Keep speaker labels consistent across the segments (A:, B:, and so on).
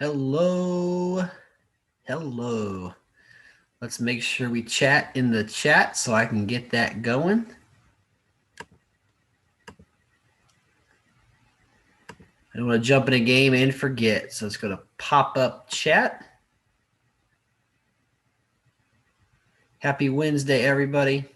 A: Hello. Hello. Let's make sure we chat in the chat so I can get that going. I don't want to jump in a game and forget. So it's going to pop up chat. Happy Wednesday, everybody.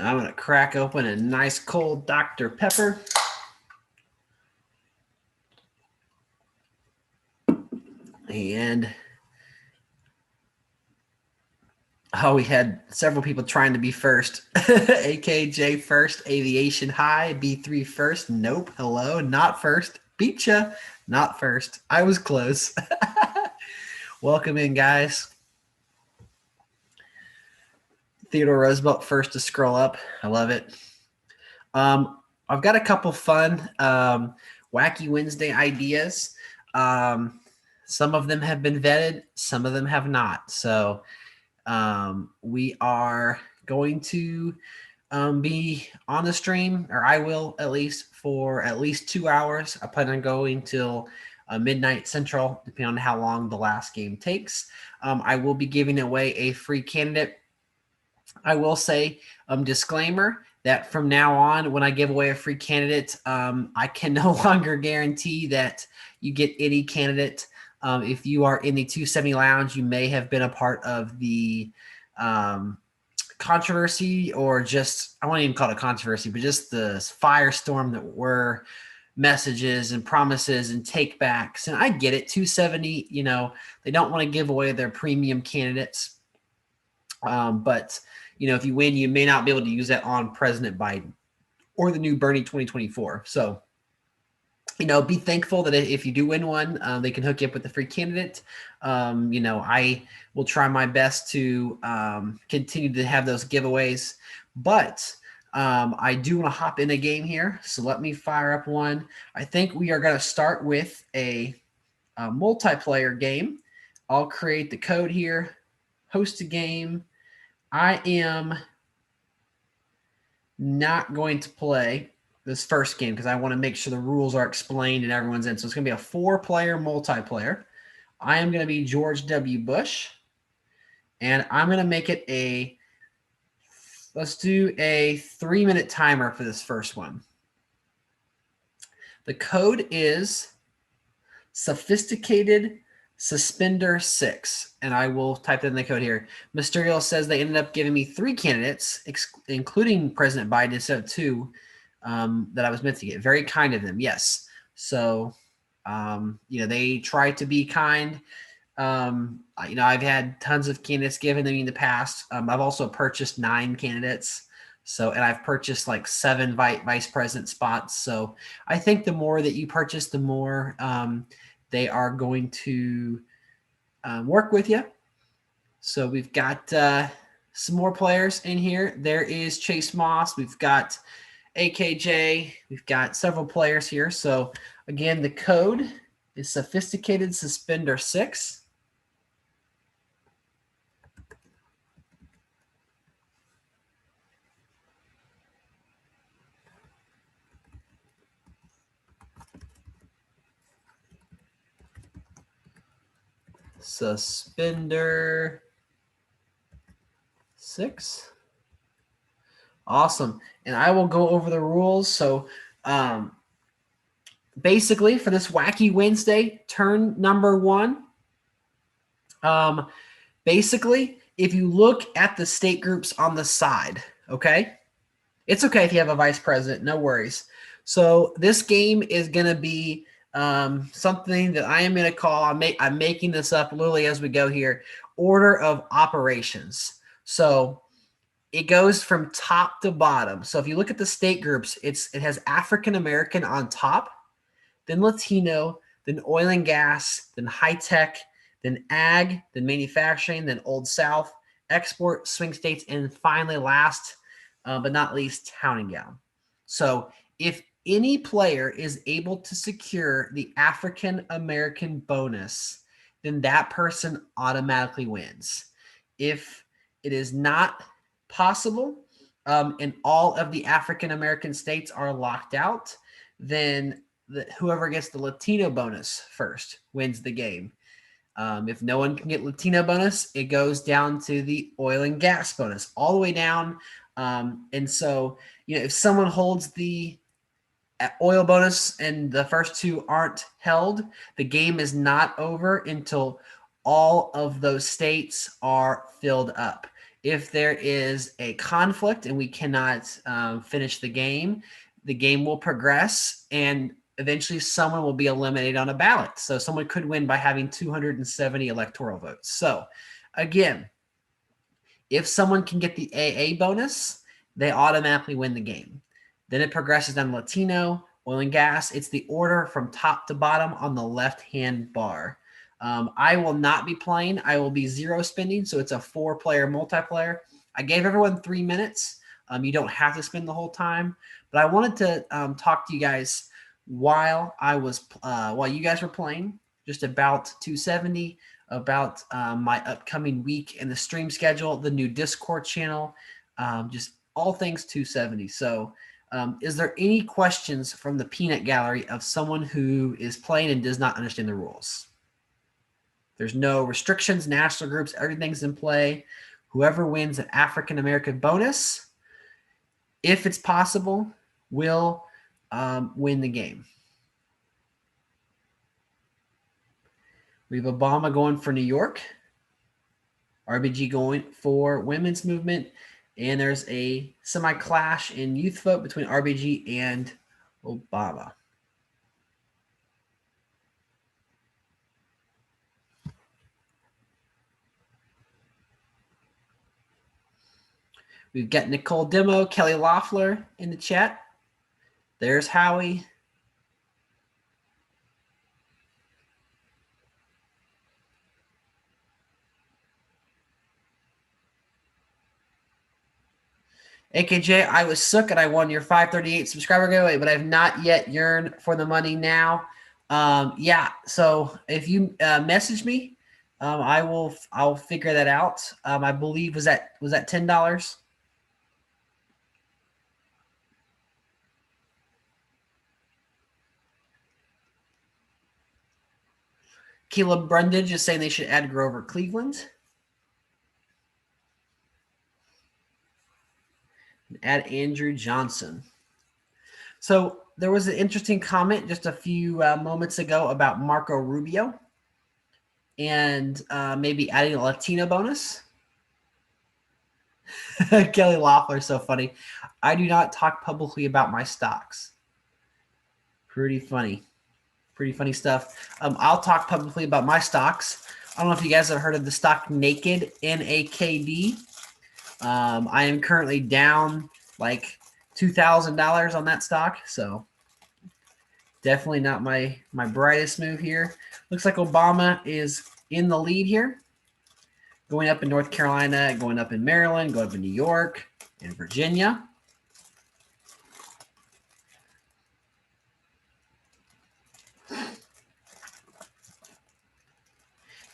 A: I'm going to crack open a nice cold Dr. Pepper. And we had several people trying to be first. AKJ first, Aviation High, B3 first. Nope. Hello, not first. Beat ya. Not first. I was close. Welcome in, guys. Theodore Roosevelt first to scroll up. I love it. I've got a couple fun Wacky Wednesday ideas. Some of them have been vetted. Some of them have not. So we are going to be on the stream, or I will at least, for at least 2 hours. I plan on going till midnight Central, depending on how long the last game takes. I will be giving away a free candidate. I will say, disclaimer, that from now on, when I give away a free candidate, I can no longer guarantee that you get any candidate. If you are in the 270 Lounge, you may have been a part of the controversy, or just, I won't even call it a controversy, but just the firestorm that were messages and promises and takebacks. And I get it, 270, they don't want to give away their premium candidates. But if you win, you may not be able to use that on President Biden or the new Bernie 2024. So, be thankful that if you do win one, they can hook you up with a free candidate. I will try my best to continue to have those giveaways, but I do want to hop in a game here. So let me fire up one. I think we are going to start with a multiplayer game. I'll create the code here, host a game. I am not going to play this first game because I want to make sure the rules are explained and everyone's in. So it's going to be a 4-player multiplayer. I am going to be George W. Bush, and I'm going to make it let's do a 3-minute timer for this first one. The code is Sophisticated Suspender 6, and I will type in the code here. Mysterio says they ended up giving me 3 candidates, including President Biden instead of 2, that I was meant to get. Very kind of them, yes. So, they try to be kind. I've had tons of candidates given to me in the past. I've also purchased 9 candidates. So, and I've purchased like 7 vice president spots. So I think the more that you purchase, the more they are going to work with you. So we've got some more players in here. There is Chase Moss. We've got AKJ. We've got several players here. So again, the code is Sophisticated Suspender 6. Suspender 6. Awesome. And I will go over the rules. So basically for this Wacky Wednesday, turn number 1, basically, if you look at the state groups on the side, okay? It's okay if you have a vice president, no worries. So this game is going to be something that I am going to call, I'm making this up literally as we go here, order of operations. So it goes from top to bottom. So if you look at the state groups, it has African American on top, then Latino, then oil and gas, then high tech, then ag, then manufacturing, then Old South, export, swing states, and finally last but not least, town and gown. So if any player is able to secure the African American bonus, then that person automatically wins. If it is not possible, and all of the African American states are locked out, then whoever gets the Latino bonus first wins the game. If no one can get Latino bonus, it goes down to the oil and gas bonus, all the way down. And so, if someone holds the oil bonus and the first two aren't held, the game is not over until all of those states are filled up. If there is a conflict and we cannot finish the game will progress, and eventually someone will be eliminated on a ballot. So someone could win by having 270 electoral votes. So again, if someone can get the AA bonus, they automatically win the game. Then it progresses down Latino, oil and gas. It's the order from top to bottom on the left-hand bar. I will not be playing. I will be zero spending, so it's a 4-player multiplayer. I gave everyone 3 minutes. You don't have to spend the whole time, but I wanted to talk to you guys while you guys were playing, just about 270, about my upcoming week and the stream schedule, the new Discord channel, just all things 270. So is there any questions from the peanut gallery of someone who is playing and does not understand the rules? There's no restrictions, national groups, everything's in play. Whoever wins an African American bonus, if it's possible, will win the game. We have Obama going for New York, RBG going for women's movement, and there's a semi-clash in youth vote between RBG and Obama. We've got Nicole Demo, Kelly Loeffler in the chat. There's Howie. AKJ, I was sook and I won your 538 subscriber giveaway, but I've not yet yearned for the money now. Yeah, so if you message me, I'll figure that out. I believe was that $10? Caleb Brundage is saying they should add Grover Cleveland. And add Andrew Johnson. So there was an interesting comment just a few moments ago about Marco Rubio and maybe adding a Latino bonus. Kelly Loeffler, so funny. I do not talk publicly about my stocks. Pretty funny. Pretty funny stuff. I'll talk publicly about my stocks. I don't know if you guys have heard of the stock Naked, NAKD. I am currently down like $2,000 on that stock, so definitely not my brightest move here. Looks like Obama is in the lead here, going up in North Carolina, going up in Maryland, going up in New York and Virginia.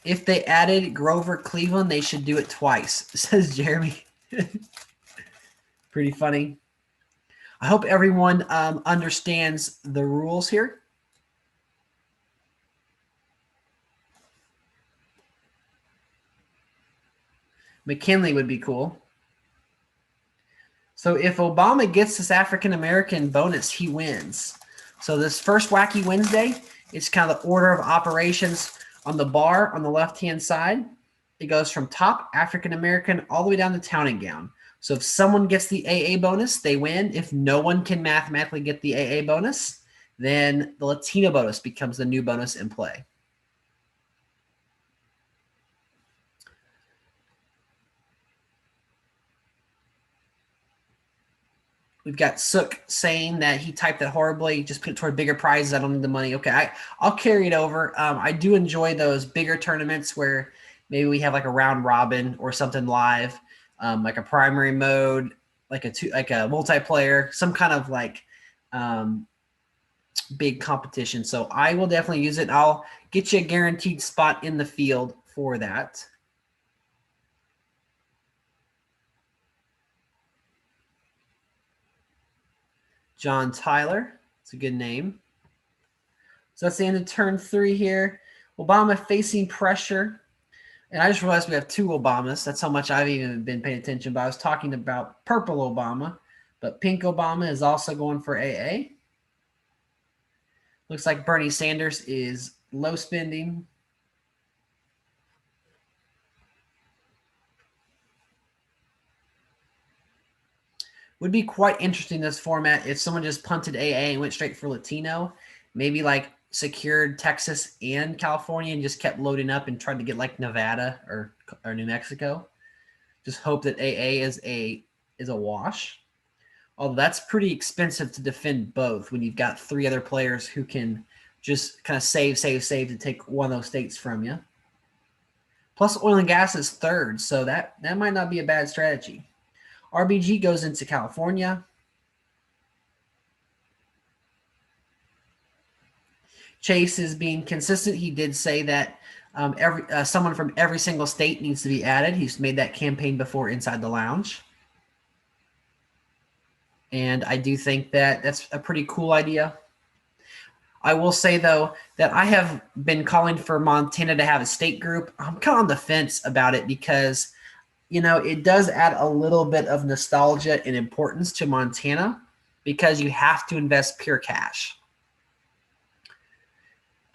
A: If they added Grover Cleveland, they should do it twice, says Jeremy. Pretty funny. I hope everyone understands the rules here. McKinley would be cool. So if Obama gets this African-American bonus, he wins. So this first Whacky Wednesday, it's kind of the order of operations on the bar on the left-hand side. It goes from top African-American all the way down to town and gown. So if someone gets the AA bonus, they win. If no one can mathematically get the AA bonus, then the Latino bonus becomes the new bonus in play. We've got Sook saying that he typed that horribly, just put it toward bigger prizes. I don't need the money. Okay, I'll carry it over. I do enjoy those bigger tournaments where maybe we have like a round robin or something live, like a primary mode, like a multiplayer, some kind of like big competition. So I will definitely use it. I'll get you a guaranteed spot in the field for that. John Tyler. It's a good name. So that's the end of turn 3 here. Obama facing pressure. And I just realized we have 2 Obamas. That's how much I've even been paying attention. But I was talking about purple Obama. But pink Obama is also going for AA. Looks like Bernie Sanders is low spending. Would be quite interesting this format if someone just punted AA and went straight for Latino. Maybe like secured Texas and California and just kept loading up and tried to get like Nevada or New Mexico. Just hope that AA is a wash. Although that's pretty expensive to defend both when you've got 3 other players who can just kind of save to take one of those states from you. Plus oil and gas is 3rd, so that might not be a bad strategy. RBG goes into California. Chase is being consistent. He did say that someone from every single state needs to be added. He's made that campaign before inside the lounge. And I do think that that's a pretty cool idea. I will say, though, that I have been calling for Montana to have a state group. I'm kind of on the fence about it because, you know, it does add a little bit of nostalgia and importance to Montana because you have to invest pure cash.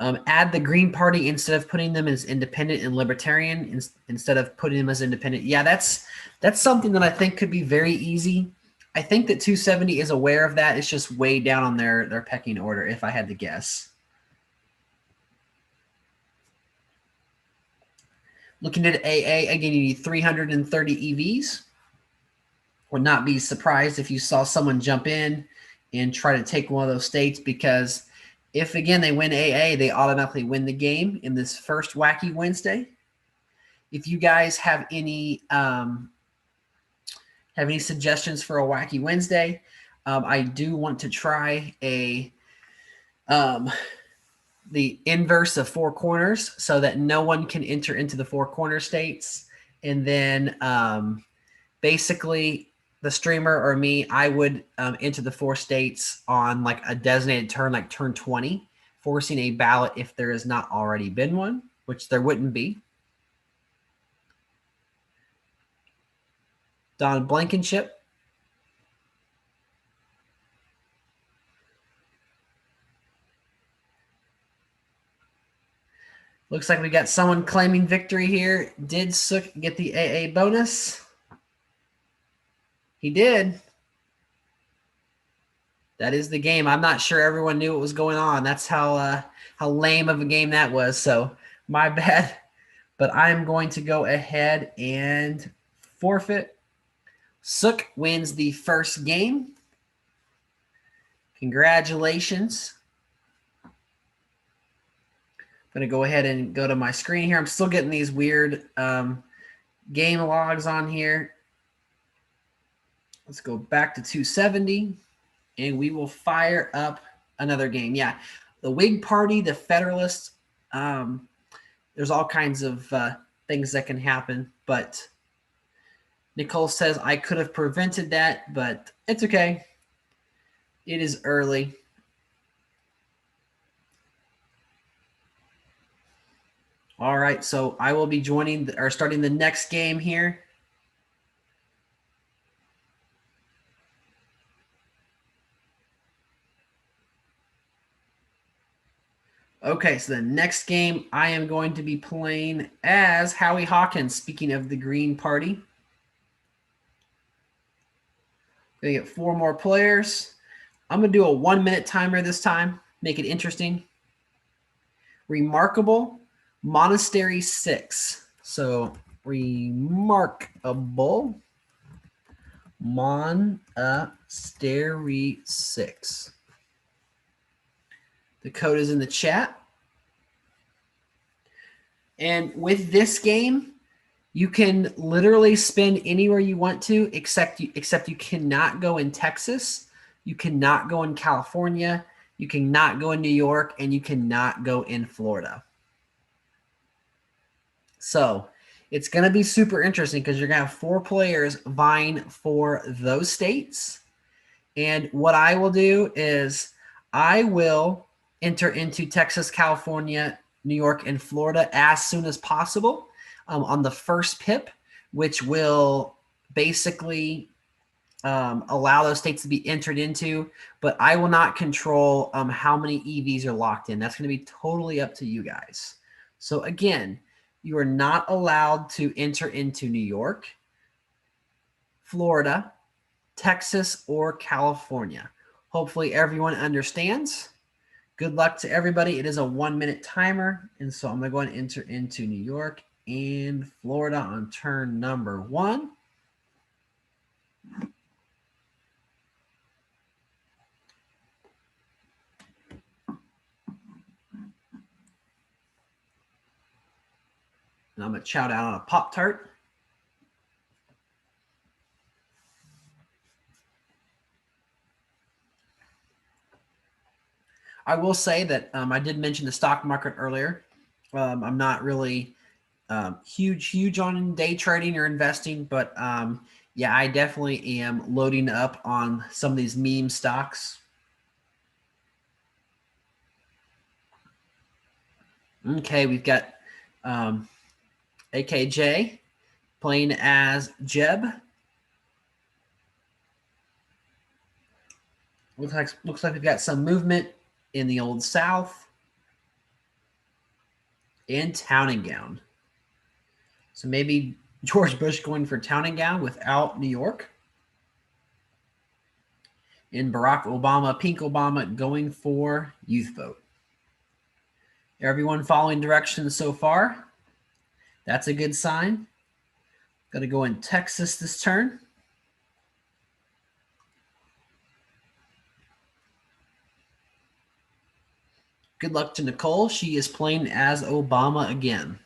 A: Add the Green Party instead of putting them as independent and libertarian instead of putting them as independent. Yeah, that's something that I think could be very easy. I think that 270 is aware of that. It's just way down on their pecking order, if I had to guess. Looking at AA, again, you need 330 EVs. Would not be surprised if you saw someone jump in and try to take one of those states because if, again, they win AA, they automatically win the game in this first Whacky Wednesday. If you guys have any suggestions for a Whacky Wednesday, I do want to try the inverse of 4 corners so that no one can enter into the 4 corner states. And then basically the streamer or me, I would enter the 4 states on like a designated turn, like turn 20, forcing a ballot if there has not already been one, which there wouldn't be. Don Blankenship. Looks like we got someone claiming victory here. Did Sook get the AA bonus? He did. That is the game. I'm not sure everyone knew what was going on. That's how lame of a game that was. So my bad. But I'm going to go ahead and forfeit. Sook wins the first game. Congratulations. I'm going to go ahead and go to my screen here. I'm still getting these weird game logs on here. Let's go back to 270, and we will fire up another game. Yeah, the Whig Party, the Federalists, there's all kinds of things that can happen, but Nicole says I could have prevented that, but it's okay. It is early. All right, so I will be starting the next game here. Okay, so the next game I am going to be playing as Howie Hawkins, speaking of the Green Party. Gonna get 4 more players. I'm gonna do a 1-minute timer this time, make it interesting. Remarkable Monastery 6. So Remarkable Monastery 6. The code is in the chat. And with this game, you can literally spend anywhere you want to, except you cannot go in Texas. You cannot go in California. You cannot go in New York, and you cannot go in Florida. So it's going to be super interesting because you're going to have 4 players vying for those states. And what I will do is I will enter into Texas, California, New York, and Florida as soon as possible on the first pip, which will basically allow those states to be entered into. But I will not control how many EVs are locked in. That's going to be totally up to you guys. So again, you are not allowed to enter into New York, Florida, Texas, or California. Hopefully everyone understands. Good luck to everybody. It is a 1-minute timer. And so I'm going to go and enter into New York and Florida on turn number 1. And I'm going to chow down on a Pop-Tart. I will say that I did mention the stock market earlier. I'm not really huge on day trading or investing, but yeah, I definitely am loading up on some of these meme stocks. Okay, we've got AKJ playing as Jeb. Looks like we've got some movement in the Old South and Town and Gown. So maybe George Bush going for Town and Gown without New York. And Barack Obama, Pink Obama, going for youth vote. Everyone following directions so far. That's a good sign. Got to go in Texas this turn. Good luck to Nicole. She is playing as Obama again.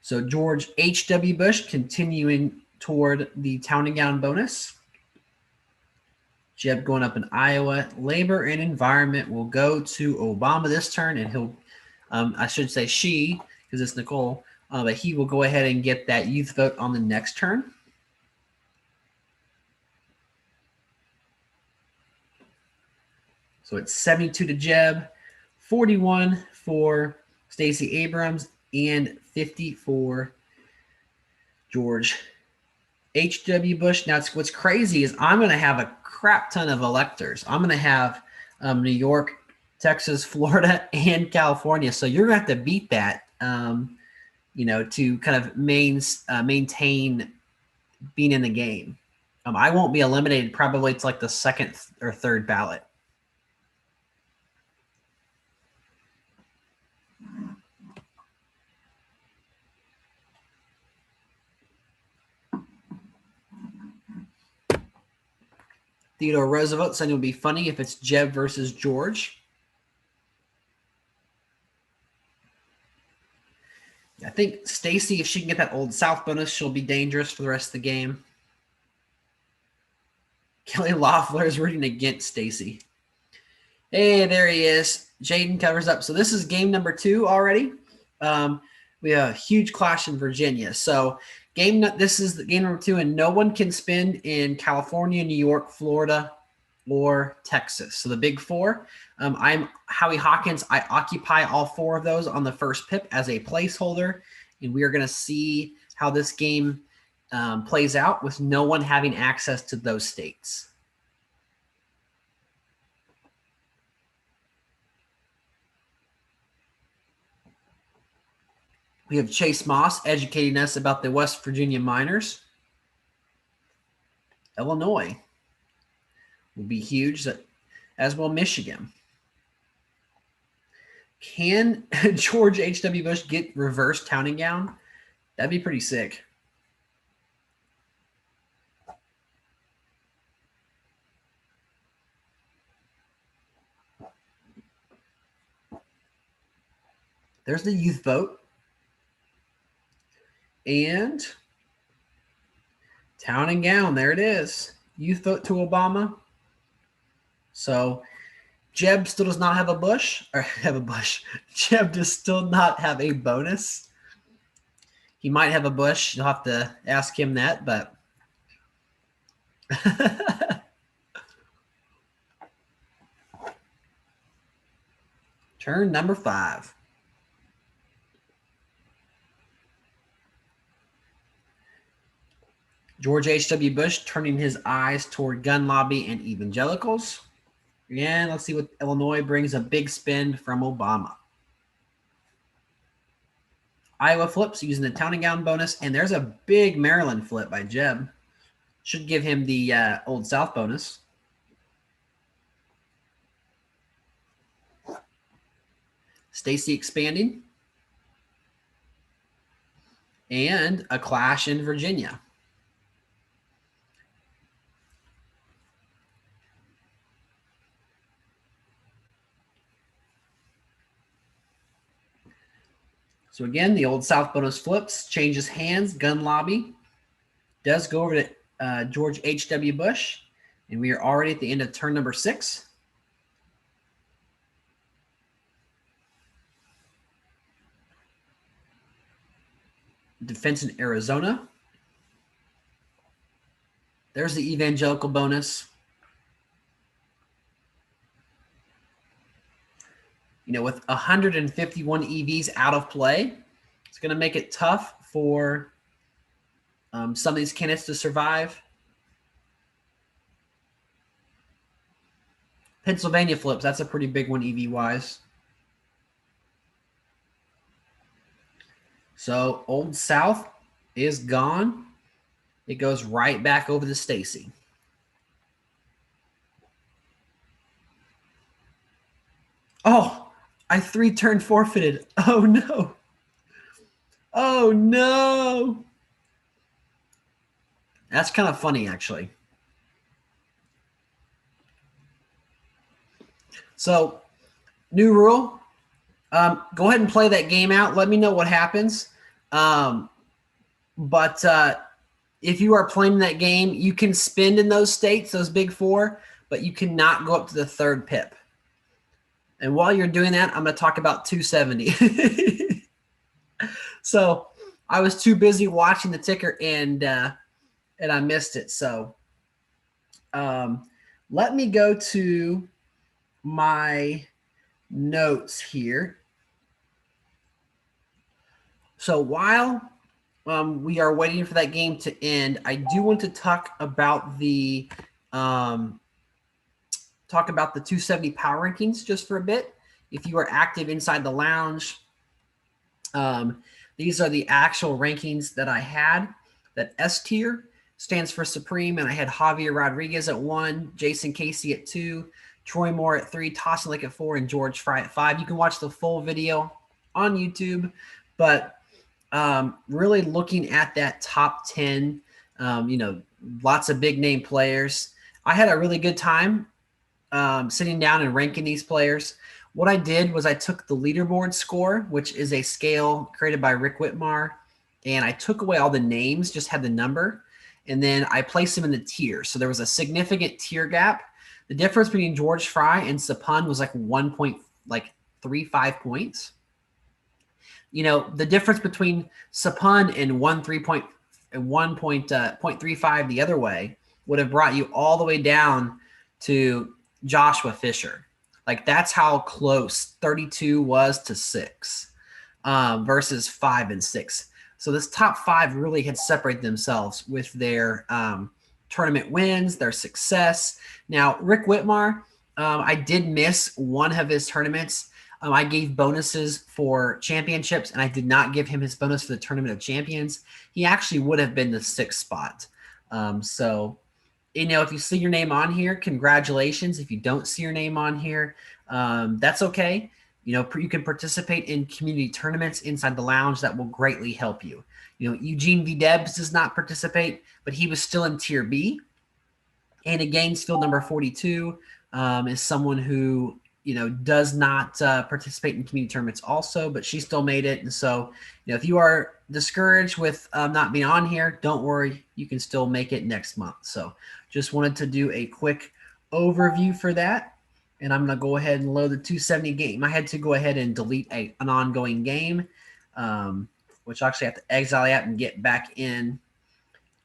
A: So George H.W. Bush continuing toward the Town and Gown bonus. Jeb going up in Iowa. Labor and Environment will go to Obama this turn, and he'll, I should say she, because it's Nicole, but he will go ahead and get that youth vote on the next turn. So it's 72 to Jeb, 41 for Stacey Abrams, and 50 for George H.W. Bush. Now, what's crazy is I'm going to have a crap ton of electors. I'm going to have New York, Texas, Florida, and California. So you're going to have to beat that, to kind of maintain being in the game. I won't be eliminated. Probably it's like the second or third ballot. Theodore Roosevelt said it would be funny if it's Jeb versus George. I think Stacey, if she can get that Old South bonus, she'll be dangerous for the rest of the game. Kelly Loeffler is rooting against Stacey. Hey, there he is. Jaden covers up. So this is game number 2 already. We have a huge clash in Virginia. So this is the game number 2, and no one can spend in California, New York, Florida, or Texas. So the big 4. I'm Howie Hawkins. I occupy all 4 of those on the first pip as a placeholder, and we are going to see how this game plays out with no one having access to those states. We have Chase Moss educating us about the West Virginia miners. Illinois will be huge, as will Michigan. Can George H.W. Bush get reverse Town and Gown? That'd be pretty sick. There's the youth vote. And Town and Gown, there it is. Youth vote to Obama. So Jeb still does not have a bush, or have a bush. Jeb does still not have a bonus. He might have a bush. You'll have to ask him that, but turn number 5. George H.W. Bush turning his eyes toward gun lobby and evangelicals. And let's see what Illinois brings, a big spend from Obama. Iowa flips using the Town and Gown bonus, and there's a big Maryland flip by Jeb. Should give him the Old South bonus. Stacy expanding. And a clash in Virginia. So again, the Old South bonus flips, changes hands, gun lobby. Does go over to George H.W. Bush. And we are already at the end of turn number 6. Defense in Arizona. There's the evangelical bonus. You know, with 151 EVs out of play, it's going to make it tough for some of these candidates to survive. Pennsylvania flips. That's a pretty big one EV-wise. So Old South is gone. It goes right back over to Stacy. Oh, I 3-turn forfeited. Oh, no. Oh, no. That's kind of funny, actually. So, new rule. Go ahead and play that game out. Let me know what happens. But if you are playing that game, you can spend in those states, those big 4, but you cannot go up to the 3rd pip. And while you're doing that, I'm going to talk about 270. So I was too busy watching the ticker and I missed it. So let me go to my notes here. So while we are waiting for that game to end, I do want to talk about the 270 power rankings just for a bit. If you are active inside the lounge, these are the actual rankings that I had. That S tier stands for Supreme, and I had Javier Rodriguez at 1, Jason Casey at 2, Troy Moore at 3, Tossin Lake at 4, and George Fry at 5. You can watch the full video on YouTube, but really looking at that top 10, lots of big name players. I had a really good time sitting down and ranking these players. What I did was I took the leaderboard score, which is a scale created by Rick Whitmar, and I took away all the names, just had the number, and then I placed them in the tiers. So there was a significant tier gap. The difference between George Fry and Sapun was like 1.35 points. You know, the difference between Sapun and 1.35 the other way would have brought you all the way down to Joshua Fisher. Like, that's how close 32 was to 6 versus 5 and 6. So this top 5 really had separated themselves with their tournament wins, their success. Now, Rick Whitmar, I did miss one of his tournaments. I gave bonuses for championships, and I did not give him his bonus for the Tournament of Champions. He actually would have been the 6th spot. So, you know, if you see your name on here, congratulations. If you don't see your name on here, that's okay. You know, you can participate in community tournaments inside the lounge. That will greatly help you. You know, Eugene V. Debs does not participate, but he was still in Tier B. Anna Gainesfield, number 42, is someone who, you know, does not participate in community tournaments also, but she still made it. And so, you know, if you are discouraged with not being on here, don't worry. You can still make it next month. So just wanted to do a quick overview for that. And I'm going to go ahead and load the 270 game. I had to go ahead and delete an ongoing game, which I actually have to exile the app and get back in.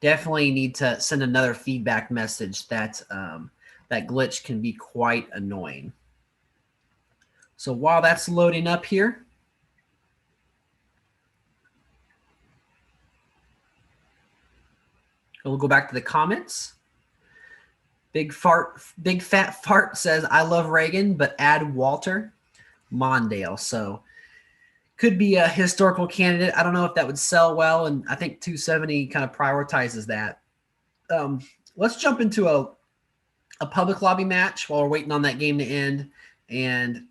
A: Definitely need to send another feedback message that that glitch can be quite annoying. So while that's loading up here, we'll go back to the comments. Big fat fart says, I love Reagan, but add Walter Mondale. So could be a historical candidate. I don't know if that would sell well, and I think 270 kind of prioritizes that. Let's jump into a public lobby match while we're waiting on that game to end. And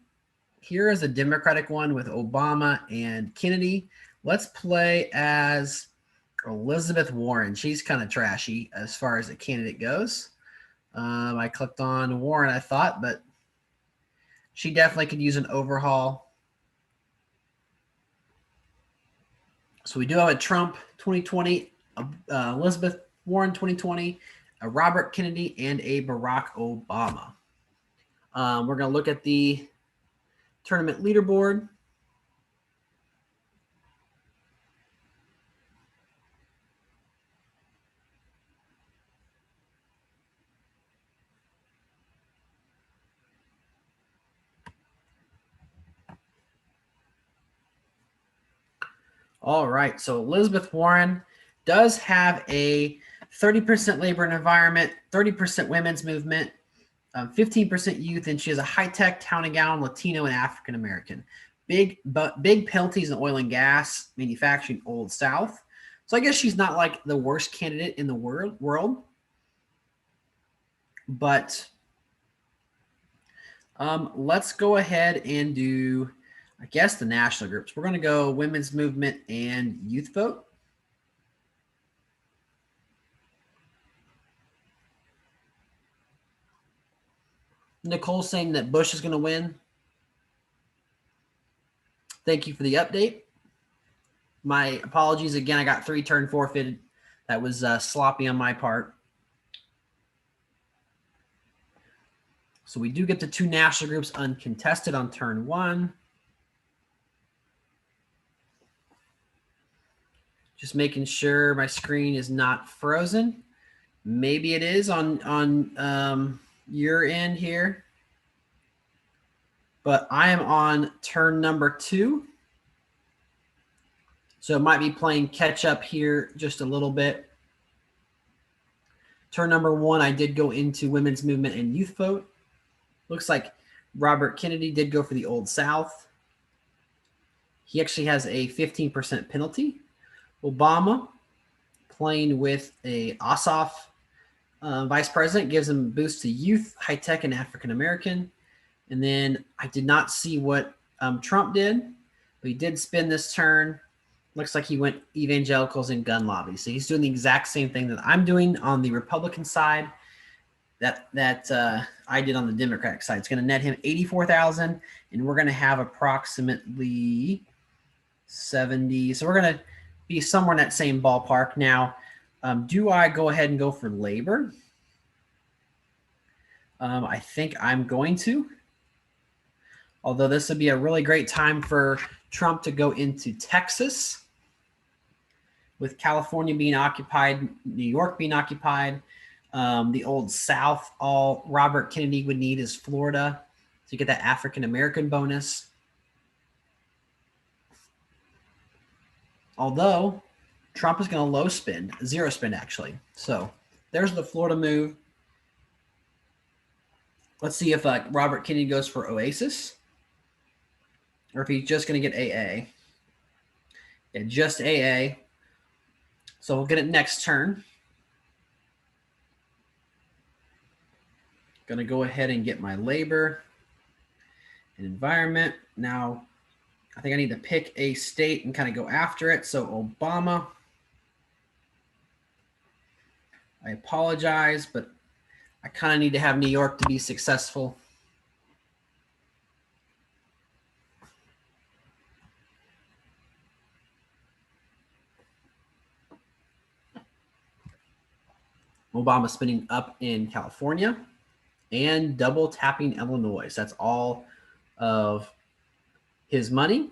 A: here is a Democratic one with Obama and Kennedy. Let's play as Elizabeth Warren. She's kind of trashy as far as a candidate goes. I clicked on Warren, I thought, but she definitely could use an overhaul. So we do have a Trump 2020, Elizabeth Warren 2020, a Robert Kennedy, and a Barack Obama. We're going to look at the tournament leaderboard. All right, so Elizabeth Warren does have a 30% labor and environment, 30% women's movement, 15% youth, and she has a high-tech, town and gown, Latino, and African-American. Big penalties in oil and gas, manufacturing, Old South. So I guess she's not like the worst candidate in the world. But let's go ahead and do, I guess, the national groups. We're going to go women's movement and youth vote. Nicole saying that Bush is going to win. Thank you for the update. My apologies again. I got 3-turn forfeited. That was sloppy on my part. So we do get the 2 national groups uncontested on turn 1. Just making sure my screen is not frozen. Maybe it is on your end here. But I am on turn number 2. So it might be playing catch up here just a little bit. Turn number 1, I did go into women's movement and youth vote. Looks like Robert Kennedy did go for the Old South. He actually has a 15% penalty. Obama playing with a Ossoff vice president gives him a boost to youth, high-tech, and African-American. And then I did not see what Trump did, but he did spin this turn. Looks like he went evangelicals and gun lobby. So he's doing the exact same thing that I'm doing on the Republican side that I did on the Democratic side. It's going to net him 84,000, and we're going to have approximately 70. So we're going to be somewhere in that same ballpark. Now, do I go ahead and go for labor? I think I'm going to. Although this would be a really great time for Trump to go into Texas, with California being occupied, New York being occupied, the Old South. All Robert Kennedy would need is Florida to get that African-American bonus. Although Trump is going to low spend, 0 spend actually. So there's the Florida move. Let's see if Robert Kennedy goes for Oasis, or if he's just going to get AA. Yeah, just AA. So we'll get it next turn. Going to go ahead and get my labor and environment. Now, I think I need to pick a state and kind of go after it. So Obama. I apologize, but I kind of need to have New York to be successful. Obama spending up in California and double tapping Illinois. So that's all of his money.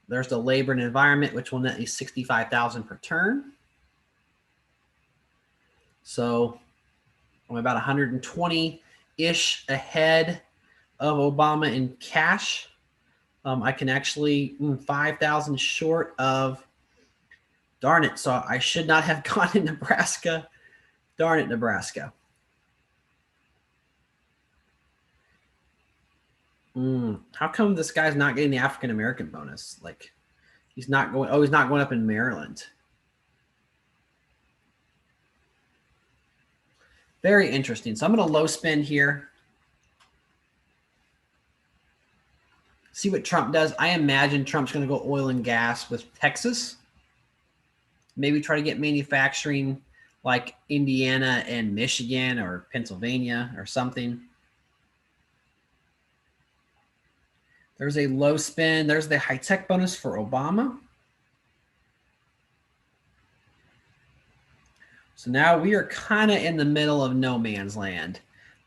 A: There's the labor and environment, which will net you $65,000 per turn. So I'm about 120-ish ahead of Obama in cash. I can actually 5,000 short of. Darn it! So I should not have gone in Nebraska. Darn it, Nebraska. How come this guy's not getting the African American bonus? Like, he's not going. Oh, he's not going up in Maryland. Very interesting. So I'm going to low spin here. See what Trump does. I imagine Trump's going to go oil and gas with Texas. Maybe try to get manufacturing like Indiana and Michigan or Pennsylvania or something. There's a low spin. There's the high tech bonus for Obama. So now we are kind of in the middle of no man's land.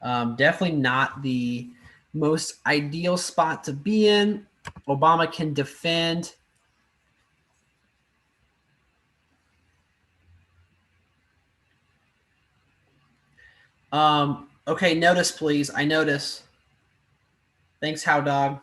A: Definitely not the most ideal spot to be in. Obama can defend. Okay, notice, please. I notice. Thanks, How Dog.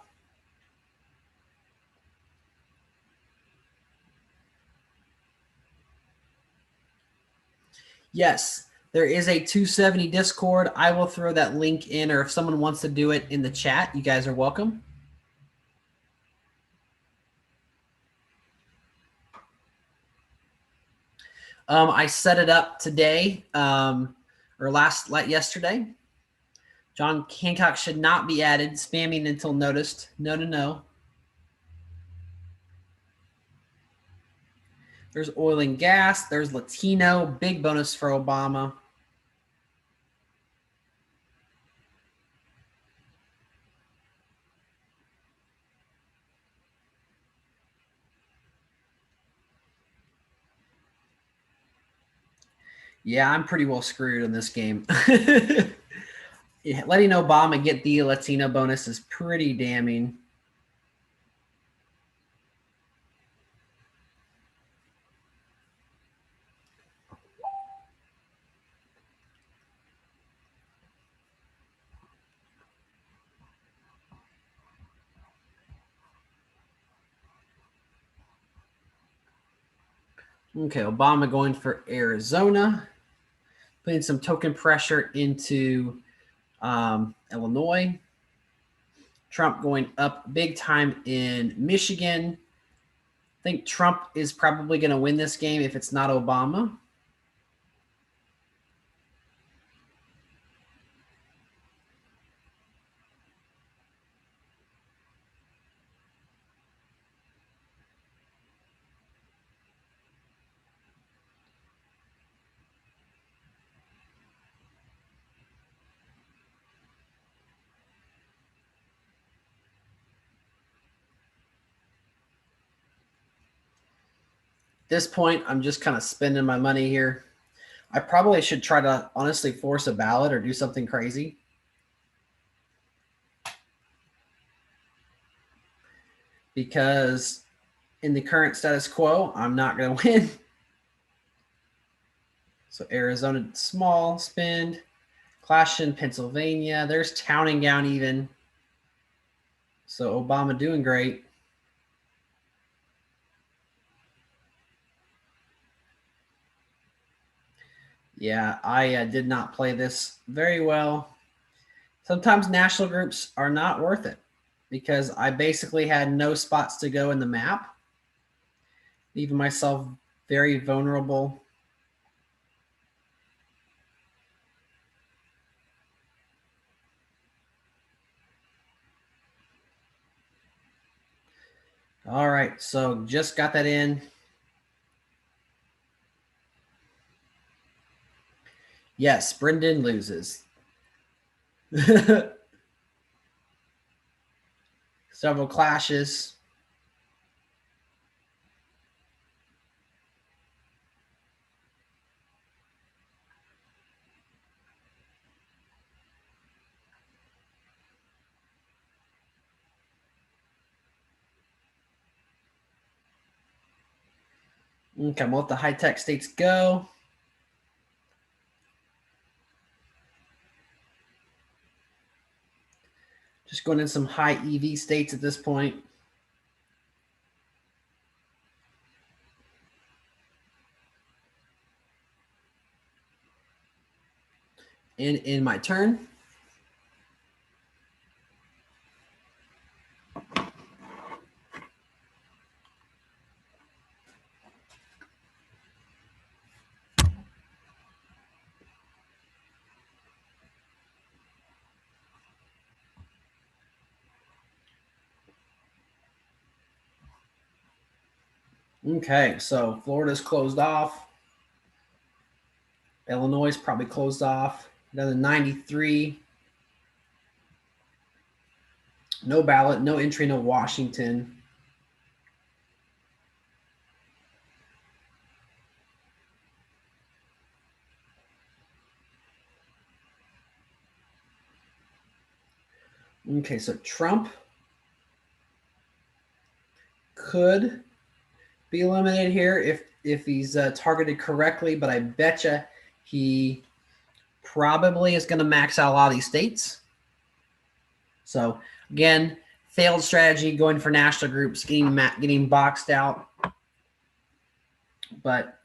A: Yes, there is a 270 Discord. I will throw that link in, or if someone wants to do it in the chat, you guys are welcome. I set it up today, or yesterday. John Hancock should not be added. Spamming until noticed. No. There's oil and gas. There's Latino. Big bonus for Obama. Yeah, I'm pretty well screwed in this game. Yeah, letting Obama get the Latino bonus is pretty damning. Okay, Obama going for Arizona, putting some token pressure into Illinois. Trump going up big time in Michigan. I think Trump is probably going to win this game if it's not Obama. At this point, I'm just kind of spending my money here. I probably should try to honestly force a ballot or do something crazy. Because in the current status quo, I'm not going to win. So Arizona, small spend. Clash in Pennsylvania. There's Town and Gown even. So Obama doing great. Yeah, I did not play this very well. Sometimes national groups are not worth it because I basically had no spots to go in the map, leaving myself very vulnerable. All right, so just got that in. Yes, Brendan loses. Several clashes. Okay, we'll let the high-tech states go. Just going in some high EV states at this point. And in my turn. Okay, so Florida's closed off. Illinois is probably closed off. Another 93. No ballot, no entry, no Washington. Okay, so Trump could be eliminated here if he's targeted correctly, but I betcha he probably is going to max out a lot of these states. So again, failed strategy going for national groups, getting boxed out. But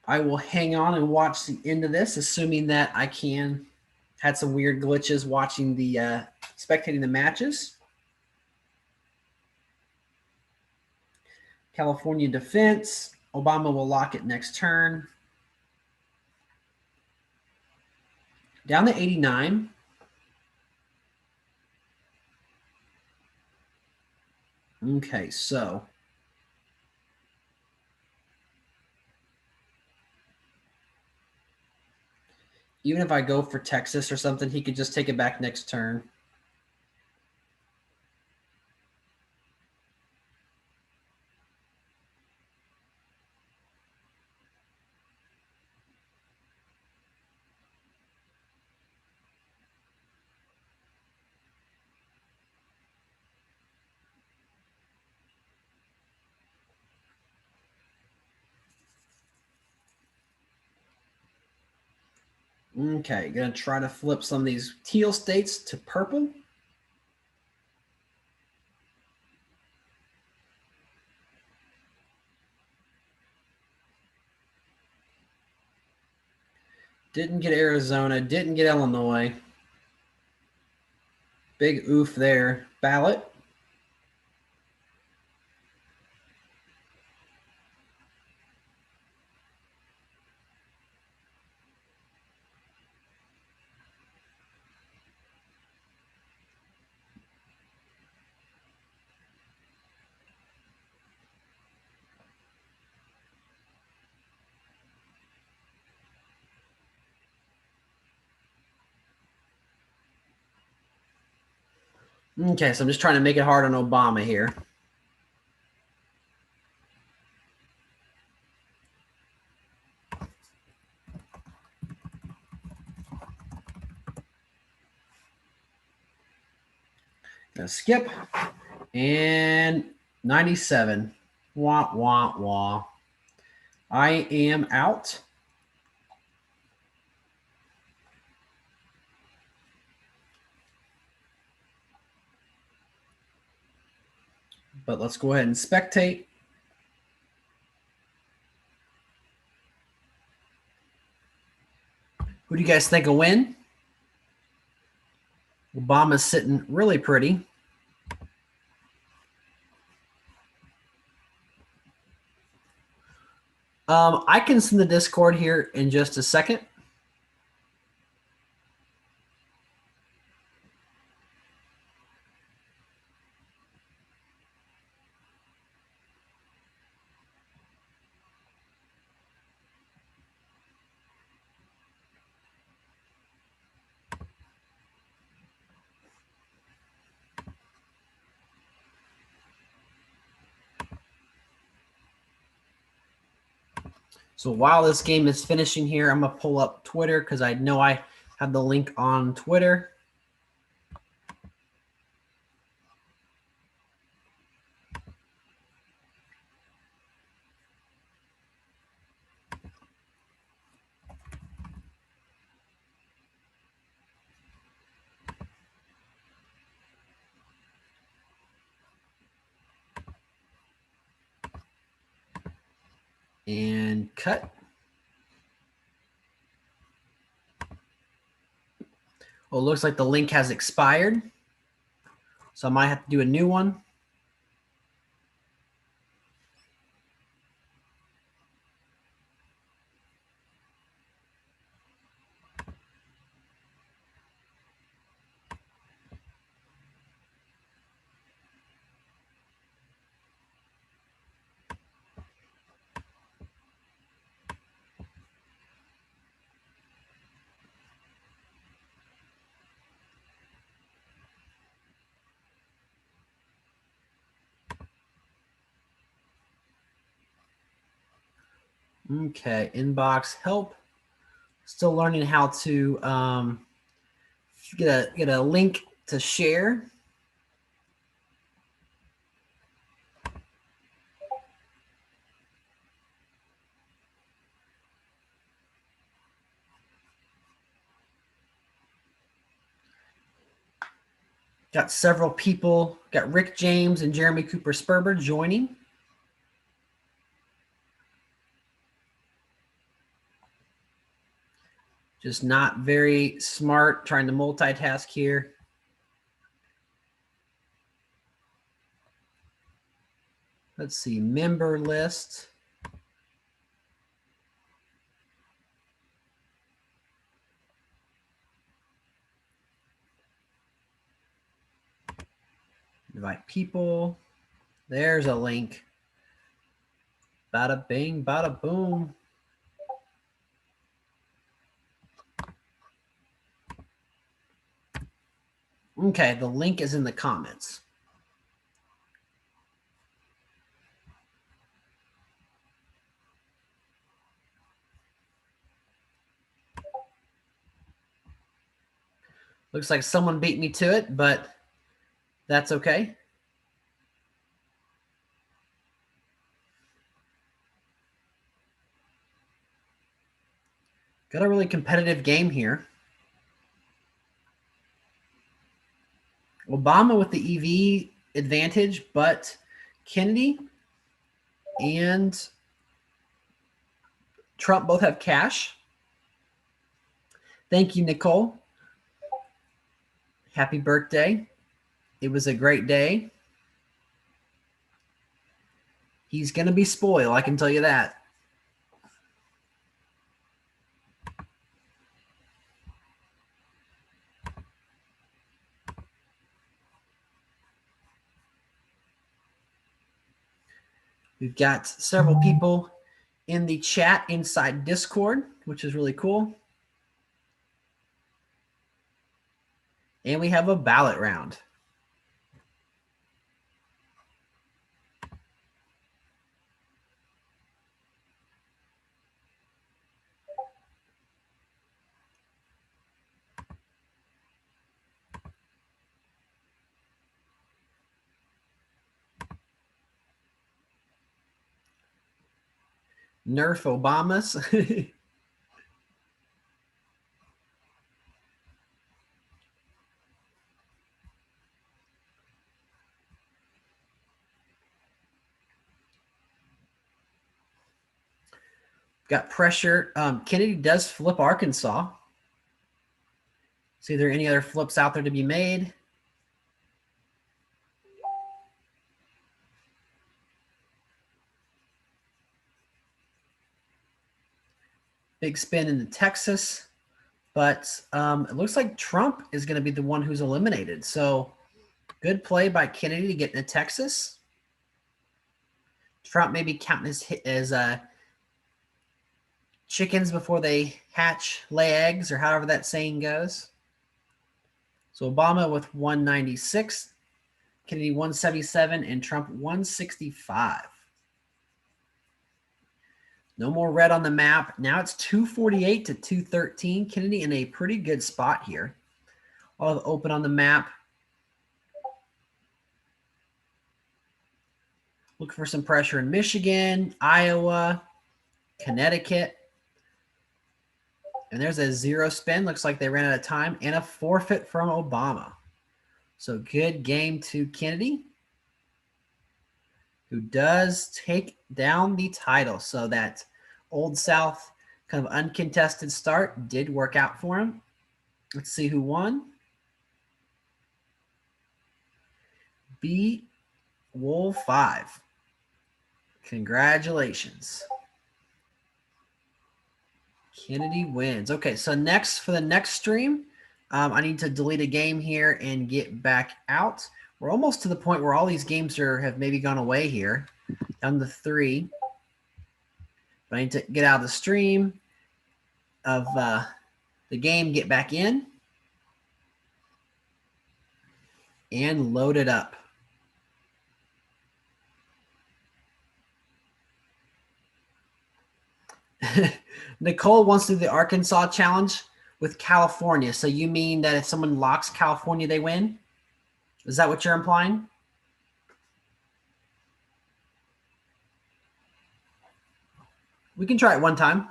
A: I will hang on and watch the end of this, assuming that I can. Had some weird glitches watching the spectating the matches. California defense. Obama will lock it next turn. Down to 89. Okay, so even if I go for Texas or something, he could just take it back next turn. Okay, gonna try to flip some of these teal states to purple. Didn't get Arizona, didn't get Illinois. Big oof there. Ballot. Okay, so I'm just trying to make it hard on Obama here. Gonna skip. And 97. Wah, wah, wah. I am out. But let's go ahead and spectate. Who do you guys think will win? Obama's sitting really pretty. I can send the Discord here in just a second. So while this game is finishing here, I'm going to pull up Twitter because I know I have the link on Twitter. And cut. Well, it looks like the link has expired, so I might have to do a new one. Okay, inbox help. Still learning how to get a link to share. Got several people. Got Rick James and Jeremy Cooper Sperber joining. Just not very smart, trying to multitask here. Let's see, member list. Invite people. There's a link. Bada bing, bada boom. Okay, the link is in the comments. Looks like someone beat me to it, but that's okay. Got a really competitive game here. Obama with the EV advantage, but Kennedy and Trump both have cash. Thank you, Nicole. Happy birthday. It was a great day. He's going to be spoiled, I can tell you that. We've got several people in the chat inside Discord, which is really cool. And we have a ballot round. Nerf Obamas. Got pressure. Kennedy does flip Arkansas. See, are there any other flips out there to be made? Big spin into Texas. But it looks like Trump is going to be the one who's eliminated. So good play by Kennedy to get into Texas. Trump maybe counting his chickens before they hatch, lay eggs, or however that saying goes. So Obama with 196, Kennedy 177, and Trump 165. No more red on the map. Now it's 248 to 213. Kennedy in a pretty good spot here. All of open on the map. Looking for some pressure in Michigan, Iowa, Connecticut. And there's a zero spin. Looks like they ran out of time. And a forfeit from Obama. So good game to Kennedy. who does take down the title. So that Old South kind of uncontested start did work out for him. Let's see who won. B Wool 5. Congratulations. Kennedy wins. Okay, so next for the next stream, I need to delete a game here and get back out. We're almost to the point where all these games have maybe gone away here. Down to 3. But I need to get out of the stream of the game, get back in, and load it up. Nicole wants to do the Arkansas challenge with California. So you mean that if someone locks California, they win? Is that what you're implying? We can try it one time.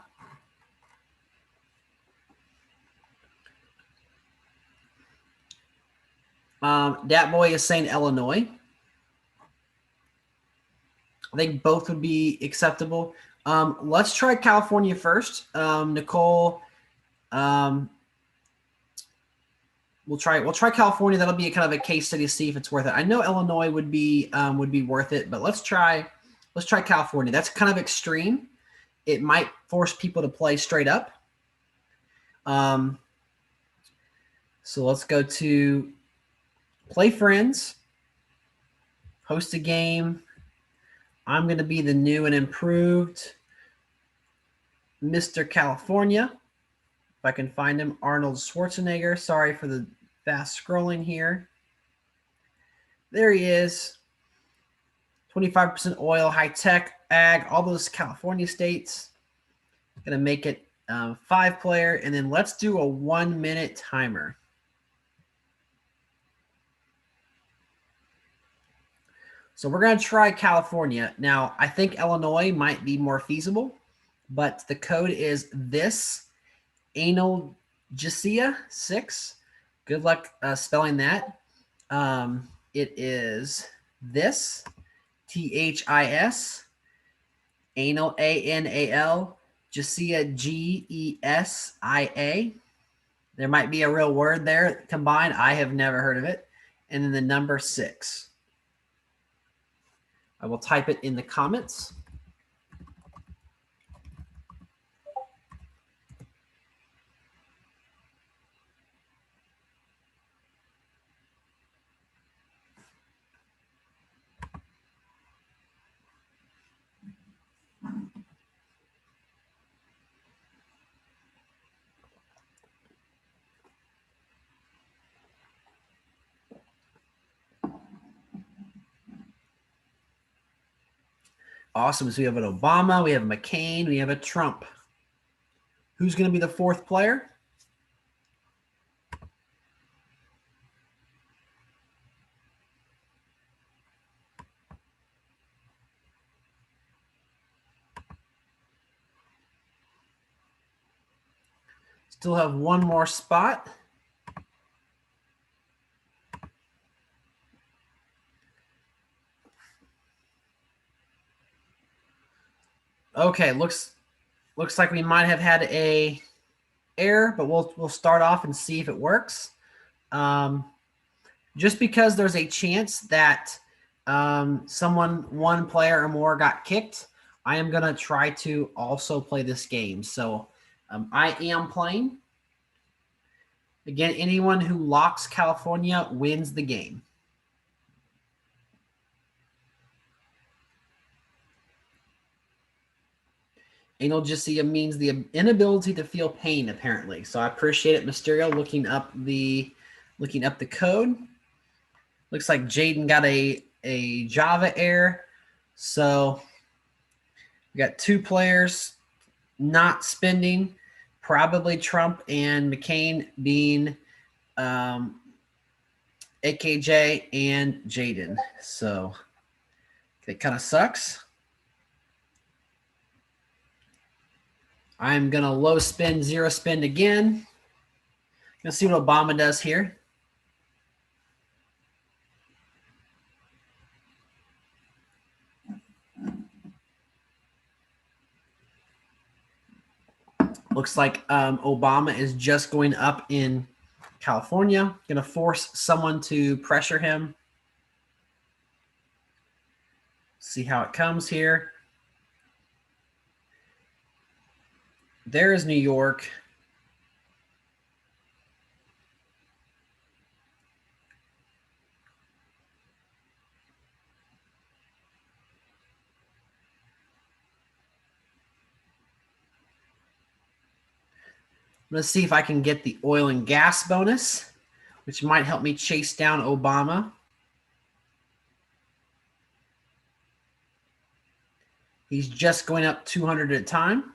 A: Dat Boy is saying Illinois. I think both would be acceptable. Let's try California first. Nicole, we'll try California. That'll be kind of a case study to see if it's worth it. I know Illinois would be worth it, but let's try California. That's kind of extreme. It might force people to play straight up. So let's go to play friends, host a game. I'm going to be the new and improved Mr. California. If I can find him, Arnold Schwarzenegger. Sorry for the fast scrolling here. There he is. 25% oil, high tech, ag, all those California states. Going to make it 5-player, and then let's do a 1-minute timer. So we're going to try California. Now, I think Illinois might be more feasible, but the code is this analgesia 6. Good luck spelling that. It is this, THIS, anal, ANAL, gesia, GESIA. There might be a real word there combined. I have never heard of it. And then the number 6. I will type it in the comments. Awesome. So we have an Obama, we have a McCain, we have a Trump. Who's going to be the 4th player? Still have one more spot. Okay, looks like we might have had a error, but we'll start off and see if it works. Just because there's a chance that one player or more got kicked, I am going to try to also play this game. So I am playing. Again, anyone who locks California wins the game. Analgesia means the inability to feel pain, apparently. So I appreciate it, Mysterio, looking up the code. Looks like Jaden got a Java error. So we got 2 players not spending, probably Trump and McCain being AKJ and Jaden. So it kind of sucks. I'm going to low spin, 0 spin again. Let's see what Obama does here. Looks like Obama is just going up in California. Going to force someone to pressure him. See how it comes here. There is New York. Let's see if I can get the oil and gas bonus, which might help me chase down Obama. He's just going up 200 at a time.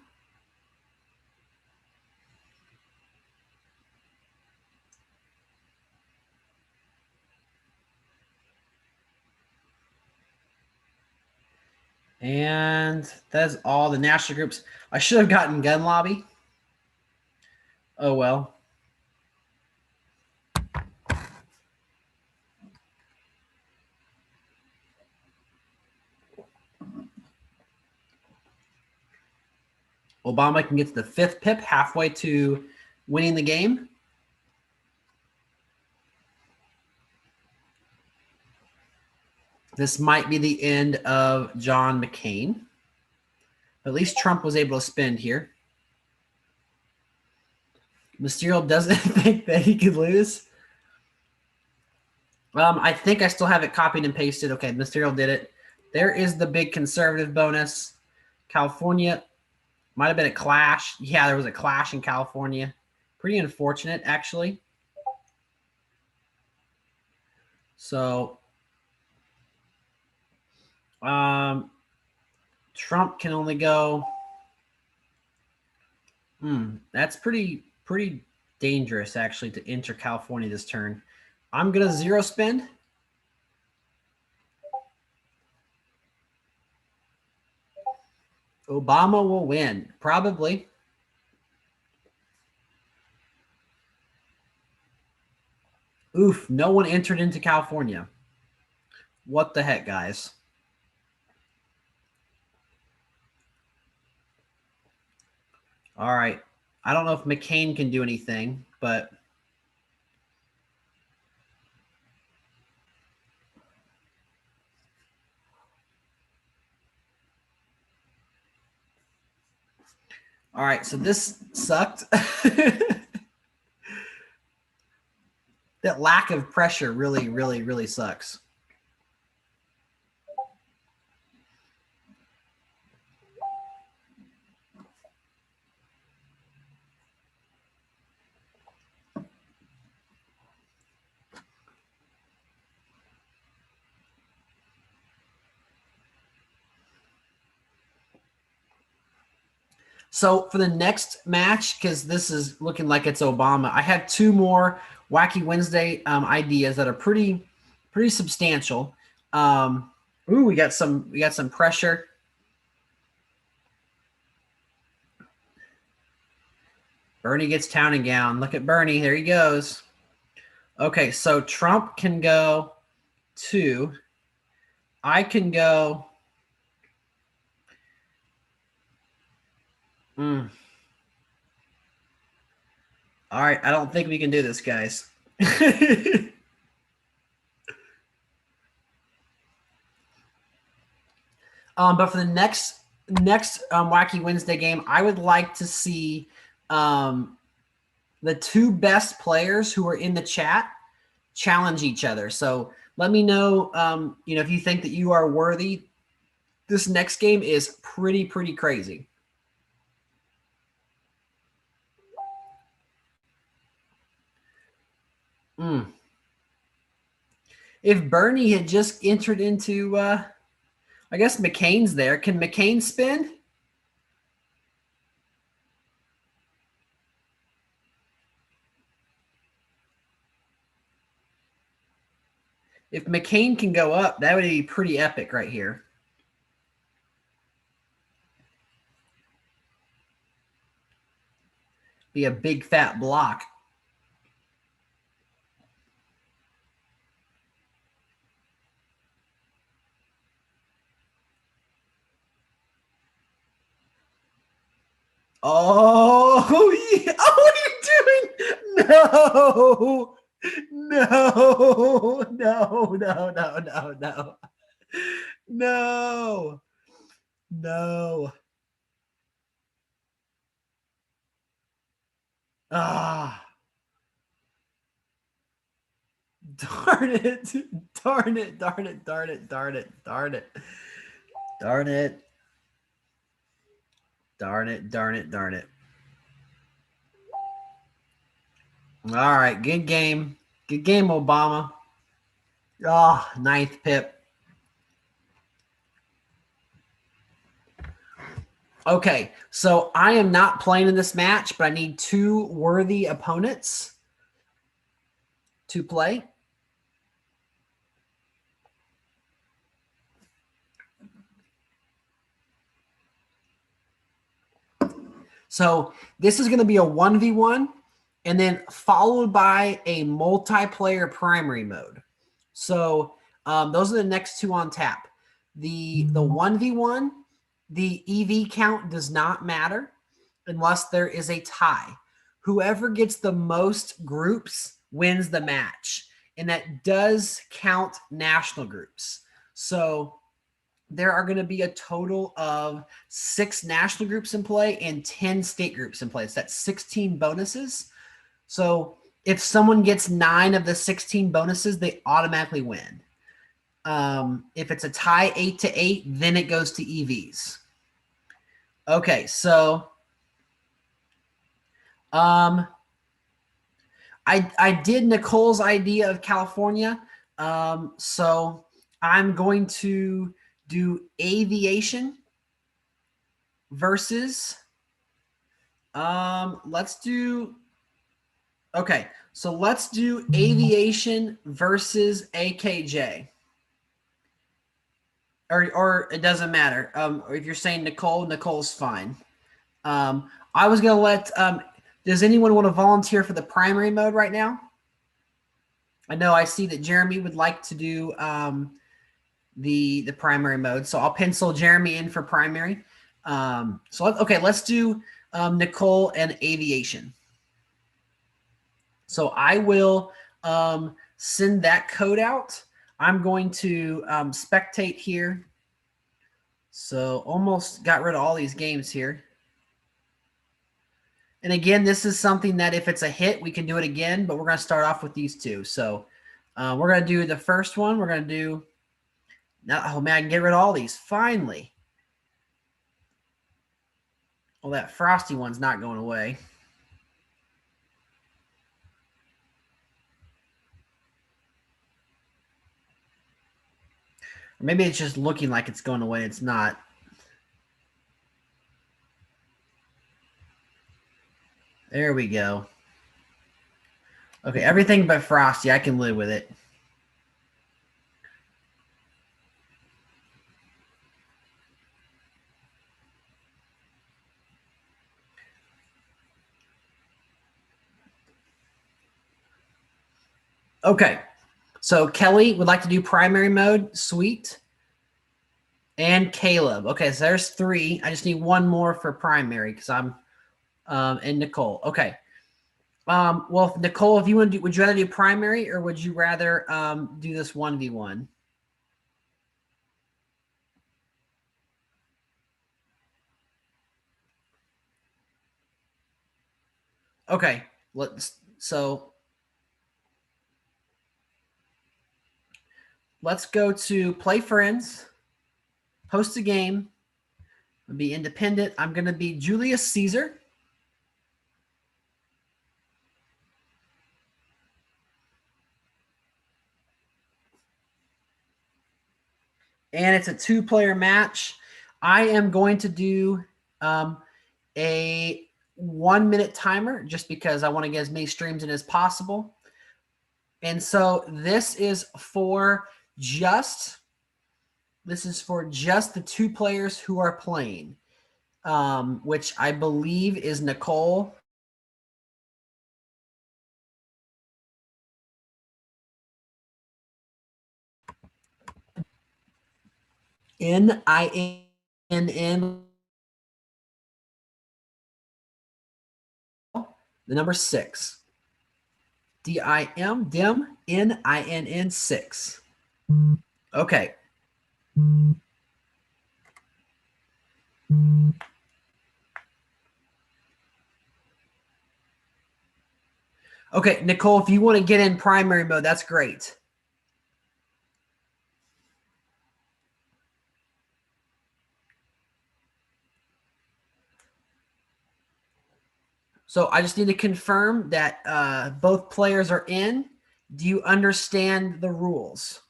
A: And that's all the national groups. I should have gotten gun lobby. Oh, well. Obama can get to the 5th pip, halfway to winning the game. This might be the end of John McCain. At least Trump was able to spend here. Mysterio doesn't think that he could lose. I think I still have it copied and pasted. Okay, Mysterio did it. There is the big conservative bonus. California might have been a clash. Yeah, there was a clash in California. Pretty unfortunate, actually. So, Trump can only go. That's pretty dangerous, actually, to enter California this turn. I'm going to zero spend. Obama will win, probably. Oof, no one entered into California. What the heck, guys? All right. I don't know if McCain can do anything, but all right, so this sucked. That lack of pressure really sucks. So for the next match, because this is looking like it's Obama, I have 2 more Wacky Wednesday ideas that are pretty substantial. Ooh, we got some pressure. Bernie gets town and gown. Look at Bernie. There he goes. Okay, so Trump can go 2. I can go. All right, I don't think we can do this, guys. But for the next Wacky Wednesday game, I would like to see the 2 best players who are in the chat challenge each other. So let me know, if you think that you are worthy. This next game is pretty crazy. If Bernie had just entered into, I guess McCain's there. Can McCain spin? If McCain can go up, that would be pretty epic right here. Be a big fat block. Oh, Oh, yeah. Oh, what are you doing? No. No. No. No. No. No. No. No. No. Ah. Darn it. Darn it. Darn it. Darn it. Darn it. Darn it. Darn it. Darn it. Darn it. Darn it. All right. Good game. Good game, Obama. Oh, ninth pip. Okay, so I am not playing in this match, but I need two worthy opponents to play. So this is going to be a 1v1 and then followed by a multiplayer primary mode. So those are the next two on tap. The 1v1, the EV count does not matter unless there is a tie. Whoever gets the most groups wins the match. And that does count national groups. So there are going to be a total of 6 national groups in play and 10 state groups in play. So that's 16 bonuses. So if someone gets 9 of the 16 bonuses, they automatically win. If it's a tie 8-8, then it goes to EVs. Okay, so I did Nicole's idea of California. So I'm going to do aviation versus let's do aviation versus AKJ. Or it doesn't matter. If you're saying Nicole's fine. I was gonna let does anyone want to volunteer for the primary mode right now? I know I see that Jeremy would like to do the primary mode. So I'll pencil Jeremy in for primary. Let's do Nicole and aviation. So I will send that code out. I'm going to spectate here. So almost got rid of all these games here. And again, this is something that if it's a hit, we can do it again, but we're going to start off with these two. So we're going to do the first one. We're going to do, oh man, I can get rid of all these, finally. Well, that frosty one's not going away. Or maybe it's just looking like it's going away. It's not. There we go. Okay, everything but frosty, I can live with it. Okay, so Kelly would like to do primary mode, sweet. And Caleb. Okay, so there's 3. I just need one more for primary because I'm and Nicole. Okay. Well, Nicole, if you want to do, would you rather do primary or would you rather do this 1v1? Okay, let's go to play friends, host a game, be independent. I'm going to be Julius Caesar. And it's a 2-player match. I am going to do a 1-minute timer just because I want to get as many streams in as possible. And so this is for just the 2 players who are playing, which I believe is Nicole. NINN The number 6. DIM, 6. Okay. Okay, Nicole, if you want to get in primary mode, that's great. So I just need to confirm that both players are in. Do you understand the rules?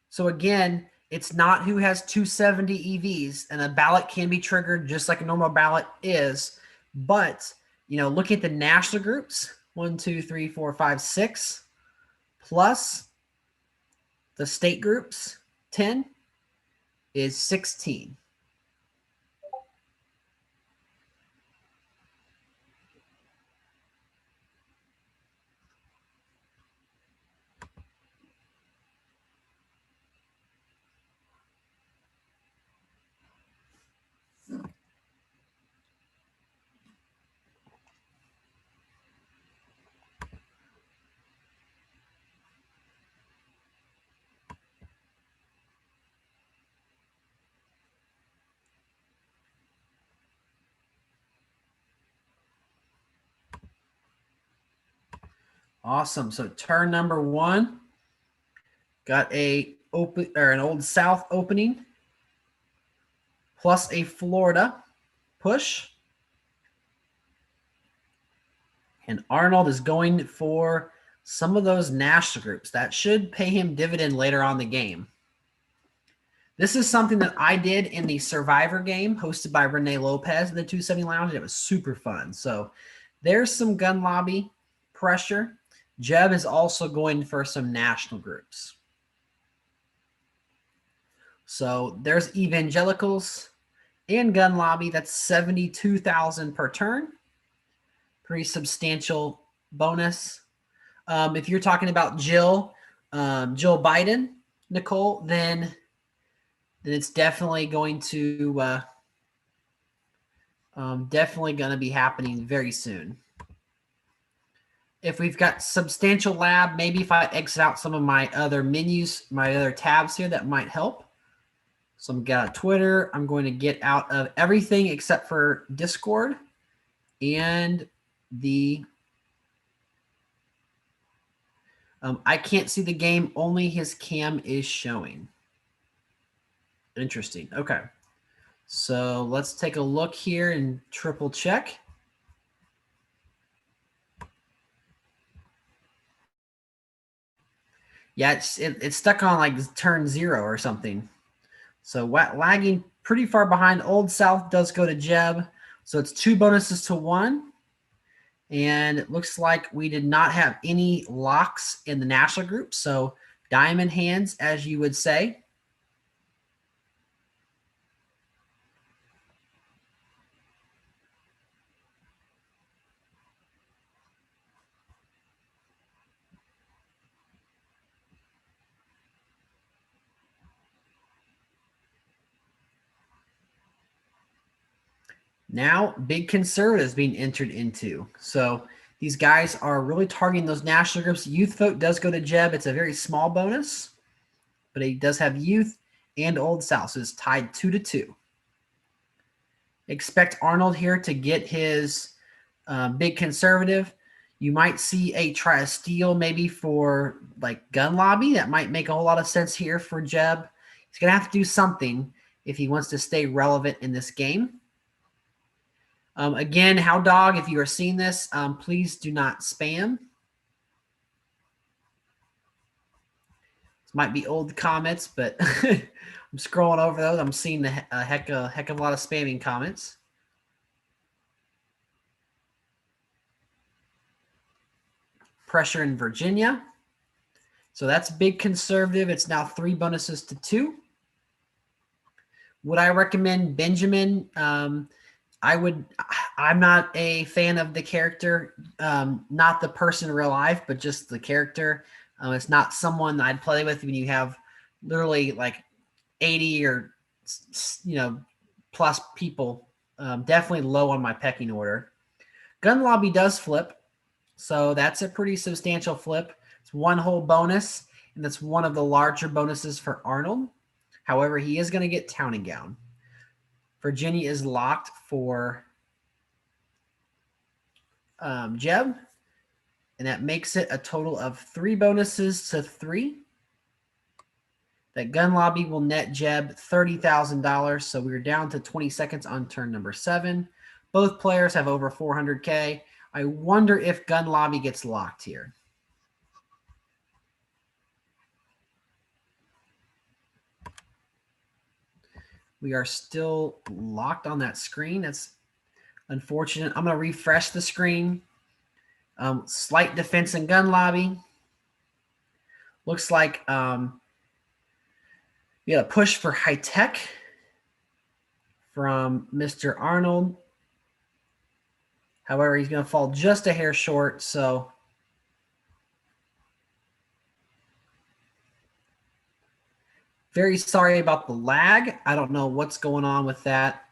A: So again, it's not who has 270 EVs, and a ballot can be triggered just like a normal ballot is. But, look at the national groups, 1, 2, 3, 4, 5, 6, plus the state groups, 10, is 16. Awesome. So turn number 1, got an Old South opening plus a Florida push. And Arnold is going for some of those national groups. That should pay him dividend later on in the game. This is something that I did in the Survivor game hosted by Renee Lopez in the 270 Lounge. It was super fun. So there's some gun lobby pressure. Jeb is also going for some national groups. So there's evangelicals and gun lobby. That's 72,000 per turn. Pretty substantial bonus. If you're talking about Jill Biden, Nicole, then it's definitely going to be happening very soon. If we've got substantial lab, maybe if I exit out some of my other menus, my other tabs here, that might help. So I'm got Twitter. I'm going to get out of everything except for Discord and the I can't see the game. Only his cam is showing. Interesting. Okay. So let's take a look here and triple check. Yeah, it's stuck on like turn 0 or something. So lagging pretty far behind. Old South does go to Jeb. So it's 2 bonuses to 1. And it looks like we did not have any locks in the national group. So diamond hands, as you would say. Now, big conservatives being entered into. So these guys are really targeting those national groups. Youth vote does go to Jeb. It's a very small bonus, but he does have youth and Old South. So it's tied 2-2. Expect Arnold here to get his big conservative. You might see try a steal maybe for like gun lobby. That might make a whole lot of sense here for Jeb. He's going to have to do something if he wants to stay relevant in this game. Again, How Dog, if you are seeing this, please do not spam. This might be old comments, but I'm scrolling over those. I'm seeing a heck of a lot of spamming comments. Pressure in Virginia. So that's big conservative. It's now 3 bonuses to 2. Would I recommend Benjamin? I'm not a fan of the character, not the person in real life, but just the character. It's not someone I'd play with when you have literally like 80 or plus people. Definitely low on my pecking order. Gun Lobby does flip, so that's a pretty substantial flip. It's one whole bonus, and that's one of the larger bonuses for Arnold. However, he is going to get Town and Gown. Virginia is locked for Jeb, and that makes it a total of 3 bonuses to 3. That Gun Lobby will net Jeb $30,000, so we're down to 20 seconds on turn number 7. Both players have over 400K. I wonder if Gun Lobby gets locked here. We are still locked on that screen. That's unfortunate. I'm going to refresh the screen. Slight defense in Gun Lobby. Looks like we got a push for high tech from Mr. Arnold. However, he's going to fall just a hair short, so very sorry about the lag. I don't know what's going on with that.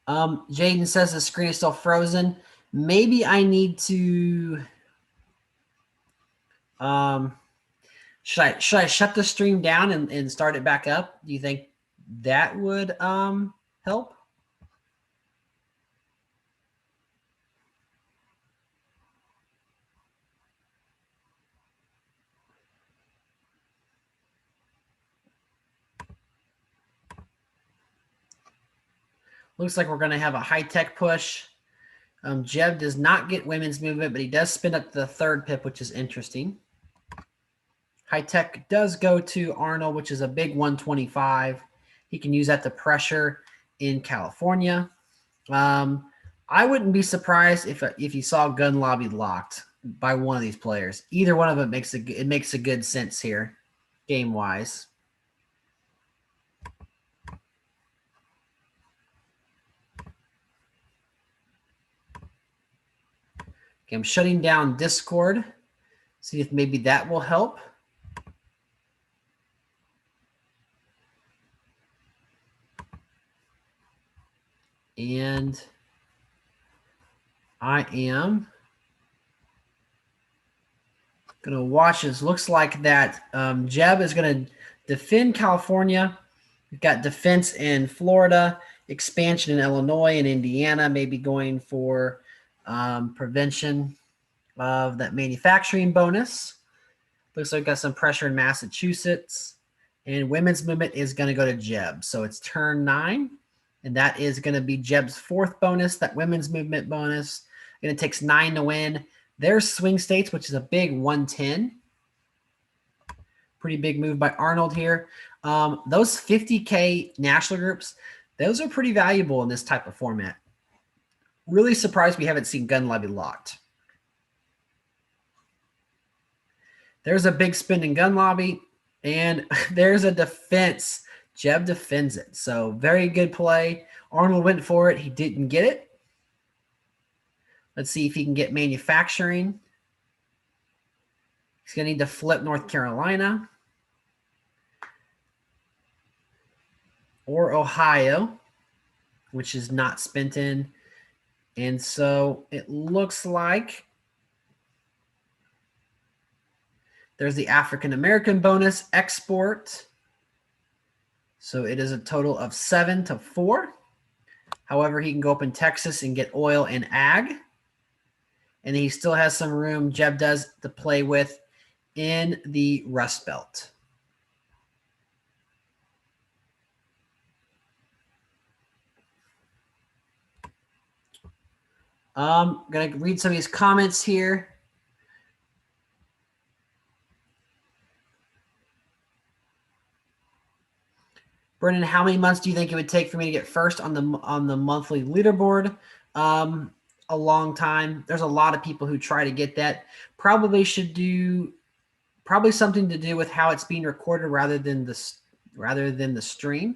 A: Jaden says the screen is still frozen. Maybe I need to should I shut the stream down and start it back up? Do you think that would help? Looks like we're going to have a high-tech push. Jeb does not get women's movement, but he does spin up the 3rd pip, which is interesting. High-tech does go to Arnold, which is a big 125. He can use that to pressure in California. I wouldn't be surprised if you saw Gun Lobby locked by one of these players. Either one of them makes a good sense here, game-wise. Okay, I'm shutting down Discord. See if maybe that will help. And I am going to watch this. Looks like that Jeb is going to defend California. We've got defense in Florida, expansion in Illinois and Indiana, maybe going for prevention of that manufacturing bonus. Looks like we've got some pressure in Massachusetts. And women's movement is going to go to Jeb. So it's turn 9. And that is going to be Jeb's 4th bonus, that women's movement bonus. And it takes 9 to win. There's swing states, which is a big 110. Pretty big move by Arnold here. Those 50K national groups, those are pretty valuable in this type of format. Really surprised we haven't seen Gun Lobby locked. There's a big spin in Gun Lobby, and there's a defense. Jeb defends it. So very good play. Arnold went for it. He didn't get it. Let's see if he can get manufacturing. He's going to need to flip North Carolina or Ohio, which is not spent in. And so it looks like there's the African-American bonus export. So it is a total of 7 to 4. However, he can go up in Texas and get oil and ag. And he still has some room, Jeb does, to play with in the Rust Belt. I'm going to read some of these comments here. Brennan, how many months do you think it would take for me to get first on the monthly leaderboard? A long time. There's a lot of people who try to get that. Probably something to do with how it's being recorded rather than the stream.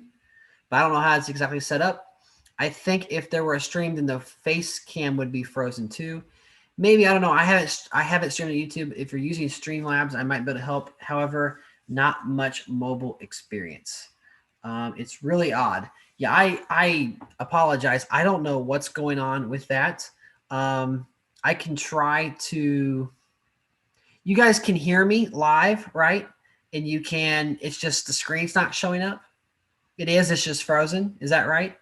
A: But I don't know how it's exactly set up. I think if there were a stream, then the face cam would be frozen too. Maybe, I don't know. I haven't streamed on YouTube. If you're using Streamlabs, I might be able to help. However, not much mobile experience. It's really odd. Yeah, I apologize. I don't know what's going on with that. I can try to. You guys can hear me live, right? And you can. It's just the screen's not showing up. It is. It's just frozen. Is that right?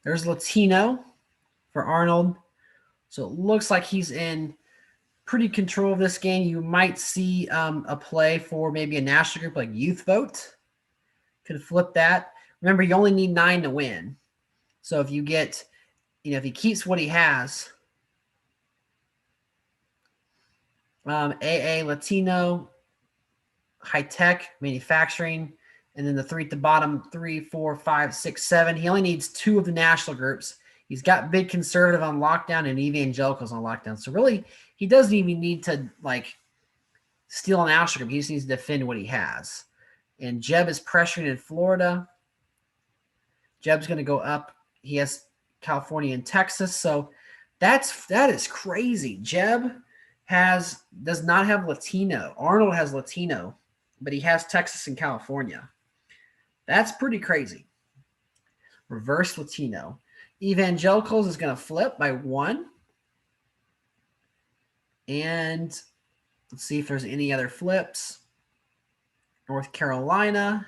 A: There's Latino for Arnold. So it looks like he's in pretty control of this game. You might see a play for maybe a national group like Youth Vote. Could flip that. Remember, you only need 9 to win. So if you get, if he keeps what he has, AA, Latino, high tech, manufacturing, and then the 3 at the bottom, 3, 4, 5, 6, 7. He only needs 2 of the national groups. He's got big conservative on lockdown and evangelicals on lockdown. So really, he doesn't even need to steal an national group. He just needs to defend what he has. And Jeb is pressuring in Florida. Jeb's going to go up. He has California and Texas. So that is crazy. Jeb does not have Latino. Arnold has Latino, but he has Texas and California. That's pretty crazy. Reverse Latino. Evangelicals is going to flip by 1. And let's see if there's any other flips. North Carolina.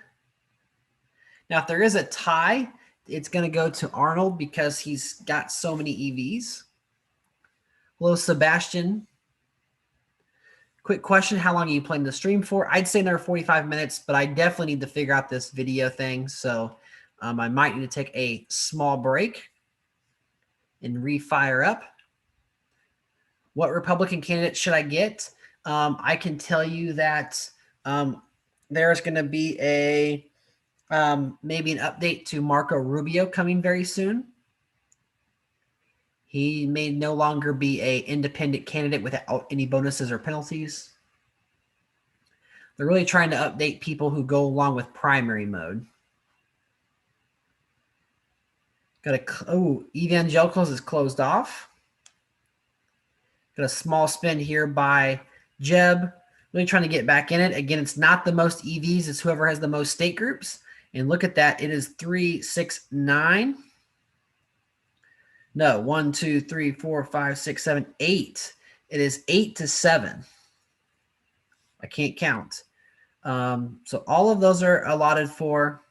A: Now, if there is a tie, it's going to go to Arnold because he's got so many EVs. Hello, Sebastian. Quick question. How long are you playing the stream for? I'd say another 45 minutes, but I definitely need to figure out this video thing. So I might need to take a small break and refire up. What Republican candidate should I get? I can tell you that there's going to be maybe an update to Marco Rubio coming very soon. He may no longer be an independent candidate without any bonuses or penalties. They're really trying to update people who go along with primary mode. Evangelicals is closed off. Got a small spin here by Jeb. Really trying to get back in it. Again, it's not the most EVs. It's whoever has the most state groups. And look at that. It is 3, 6, 9. No, 1, 2, 3, 4, 5, 6, 7, 8. It is 8 to 7. I can't count. So all of those are allotted for,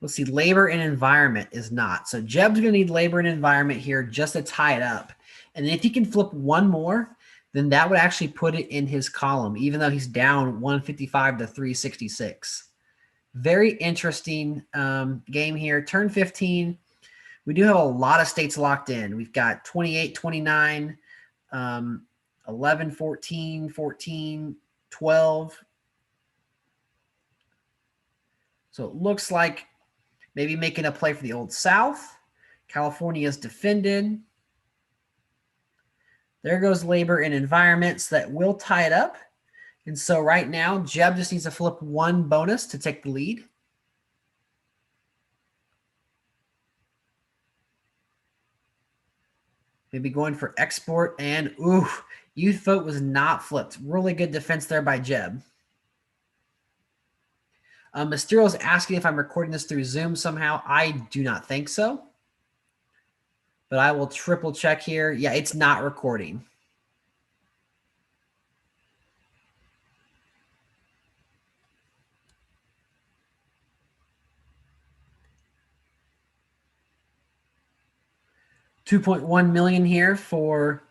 A: let's see, labor and environment is not. So Jeb's going to need labor and environment here just to tie it up. And if he can flip 1 more, then that would actually put it in his column, even though he's down 155 to 366. Very interesting game here. Turn 15. We do have a lot of states locked in. We've got 28, 29, 11, 14, 14, 12. So it looks like maybe making a play for the Old South. California is defended. There goes labor and environments that will tie it up. And so right now, Jeb just needs to flip 1 bonus to take the lead. Maybe going for export and, Youth Vote was not flipped. Really good defense there by Jeb. Mysterio is asking if I'm recording this through Zoom somehow. I do not think so. But I will triple check here. Yeah, it's not recording. $2.1 million here for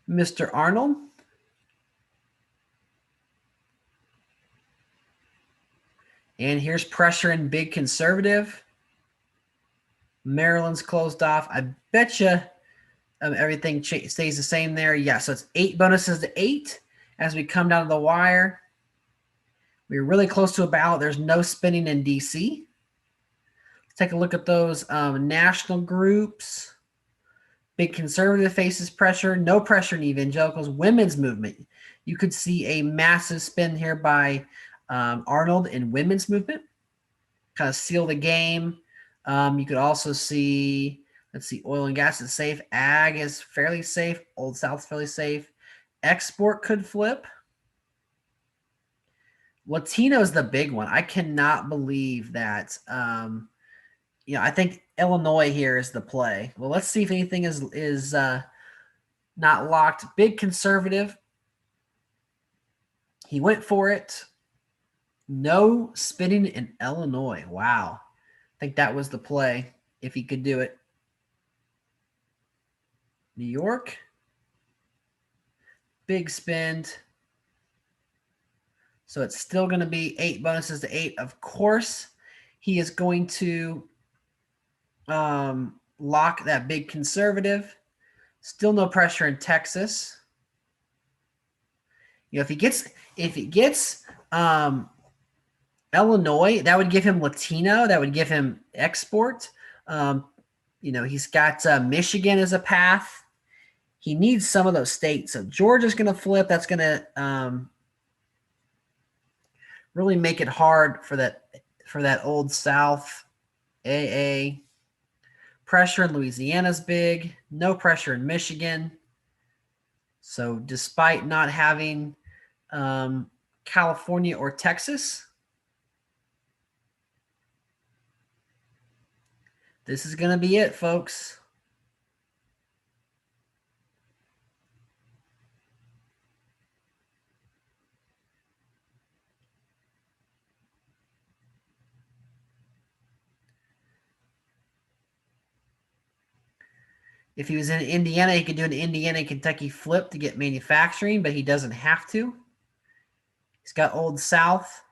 A: Mr. Arnold. And here's pressure in big conservative. Maryland's closed off. I bet you everything stays the same there. Yeah, so it's 8 bonuses to 8 as we come down to the wire. We're really close to a ballot. There's no spinning in D.C. Let's take a look at those national groups. Big conservative faces pressure. No pressure in evangelicals. Women's movement. You could see a massive spin here by Arnold in women's movement, kind of seal the game. You could also see, let's see, oil and gas is safe. Ag is fairly safe. Old South's fairly safe. Export could flip. Latino is the big one. I cannot believe that. I think Illinois here is the play. Well, let's see if anything is not locked. Big conservative. He went for it. No spinning in Illinois. Wow. I think that was the play if he could do it. New York. Big spend. So it's still going to be 8 bonuses to 8. Of course, he is going to lock that big conservative. Still no pressure in Texas. If he gets Illinois, that would give him Latino. That would give him export. He's got Michigan as a path. He needs some of those states. So Georgia's going to flip. That's going to really make it hard for that old South AA. Pressure in Louisiana's big. No pressure in Michigan. So despite not having California or Texas, this is going to be it, folks. If he was in Indiana, he could do an Indiana-Kentucky flip to get manufacturing, but he doesn't have to. He's got Old South.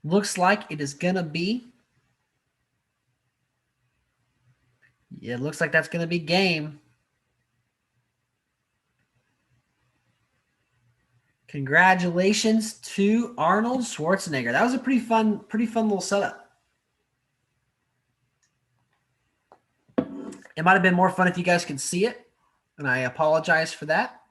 A: Looks like it is going to be. Yeah, it looks like that's going to be game. Congratulations to Arnold Schwarzenegger. That was a pretty fun little setup. It might have been more fun if you guys could see it, and I apologize for that.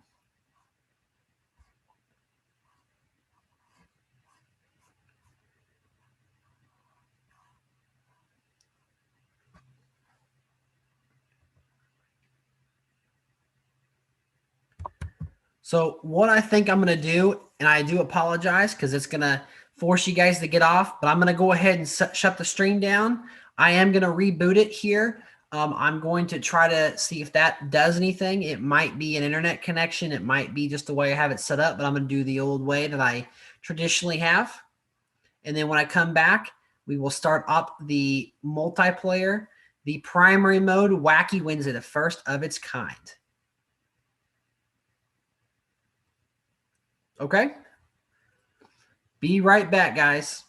A: So what I think I'm going to do, and I do apologize because it's going to force you guys to get off, but I'm going to go ahead and shut the stream down. I am going to reboot it here. I'm going to try to see if that does anything. It might be an internet connection. It might be just the way I have it set up, but I'm going to do the old way that I traditionally have. And then when I come back, we will start up the multiplayer. The primary mode, Whacky wins it, the first of its kind. Okay? Be right back, guys.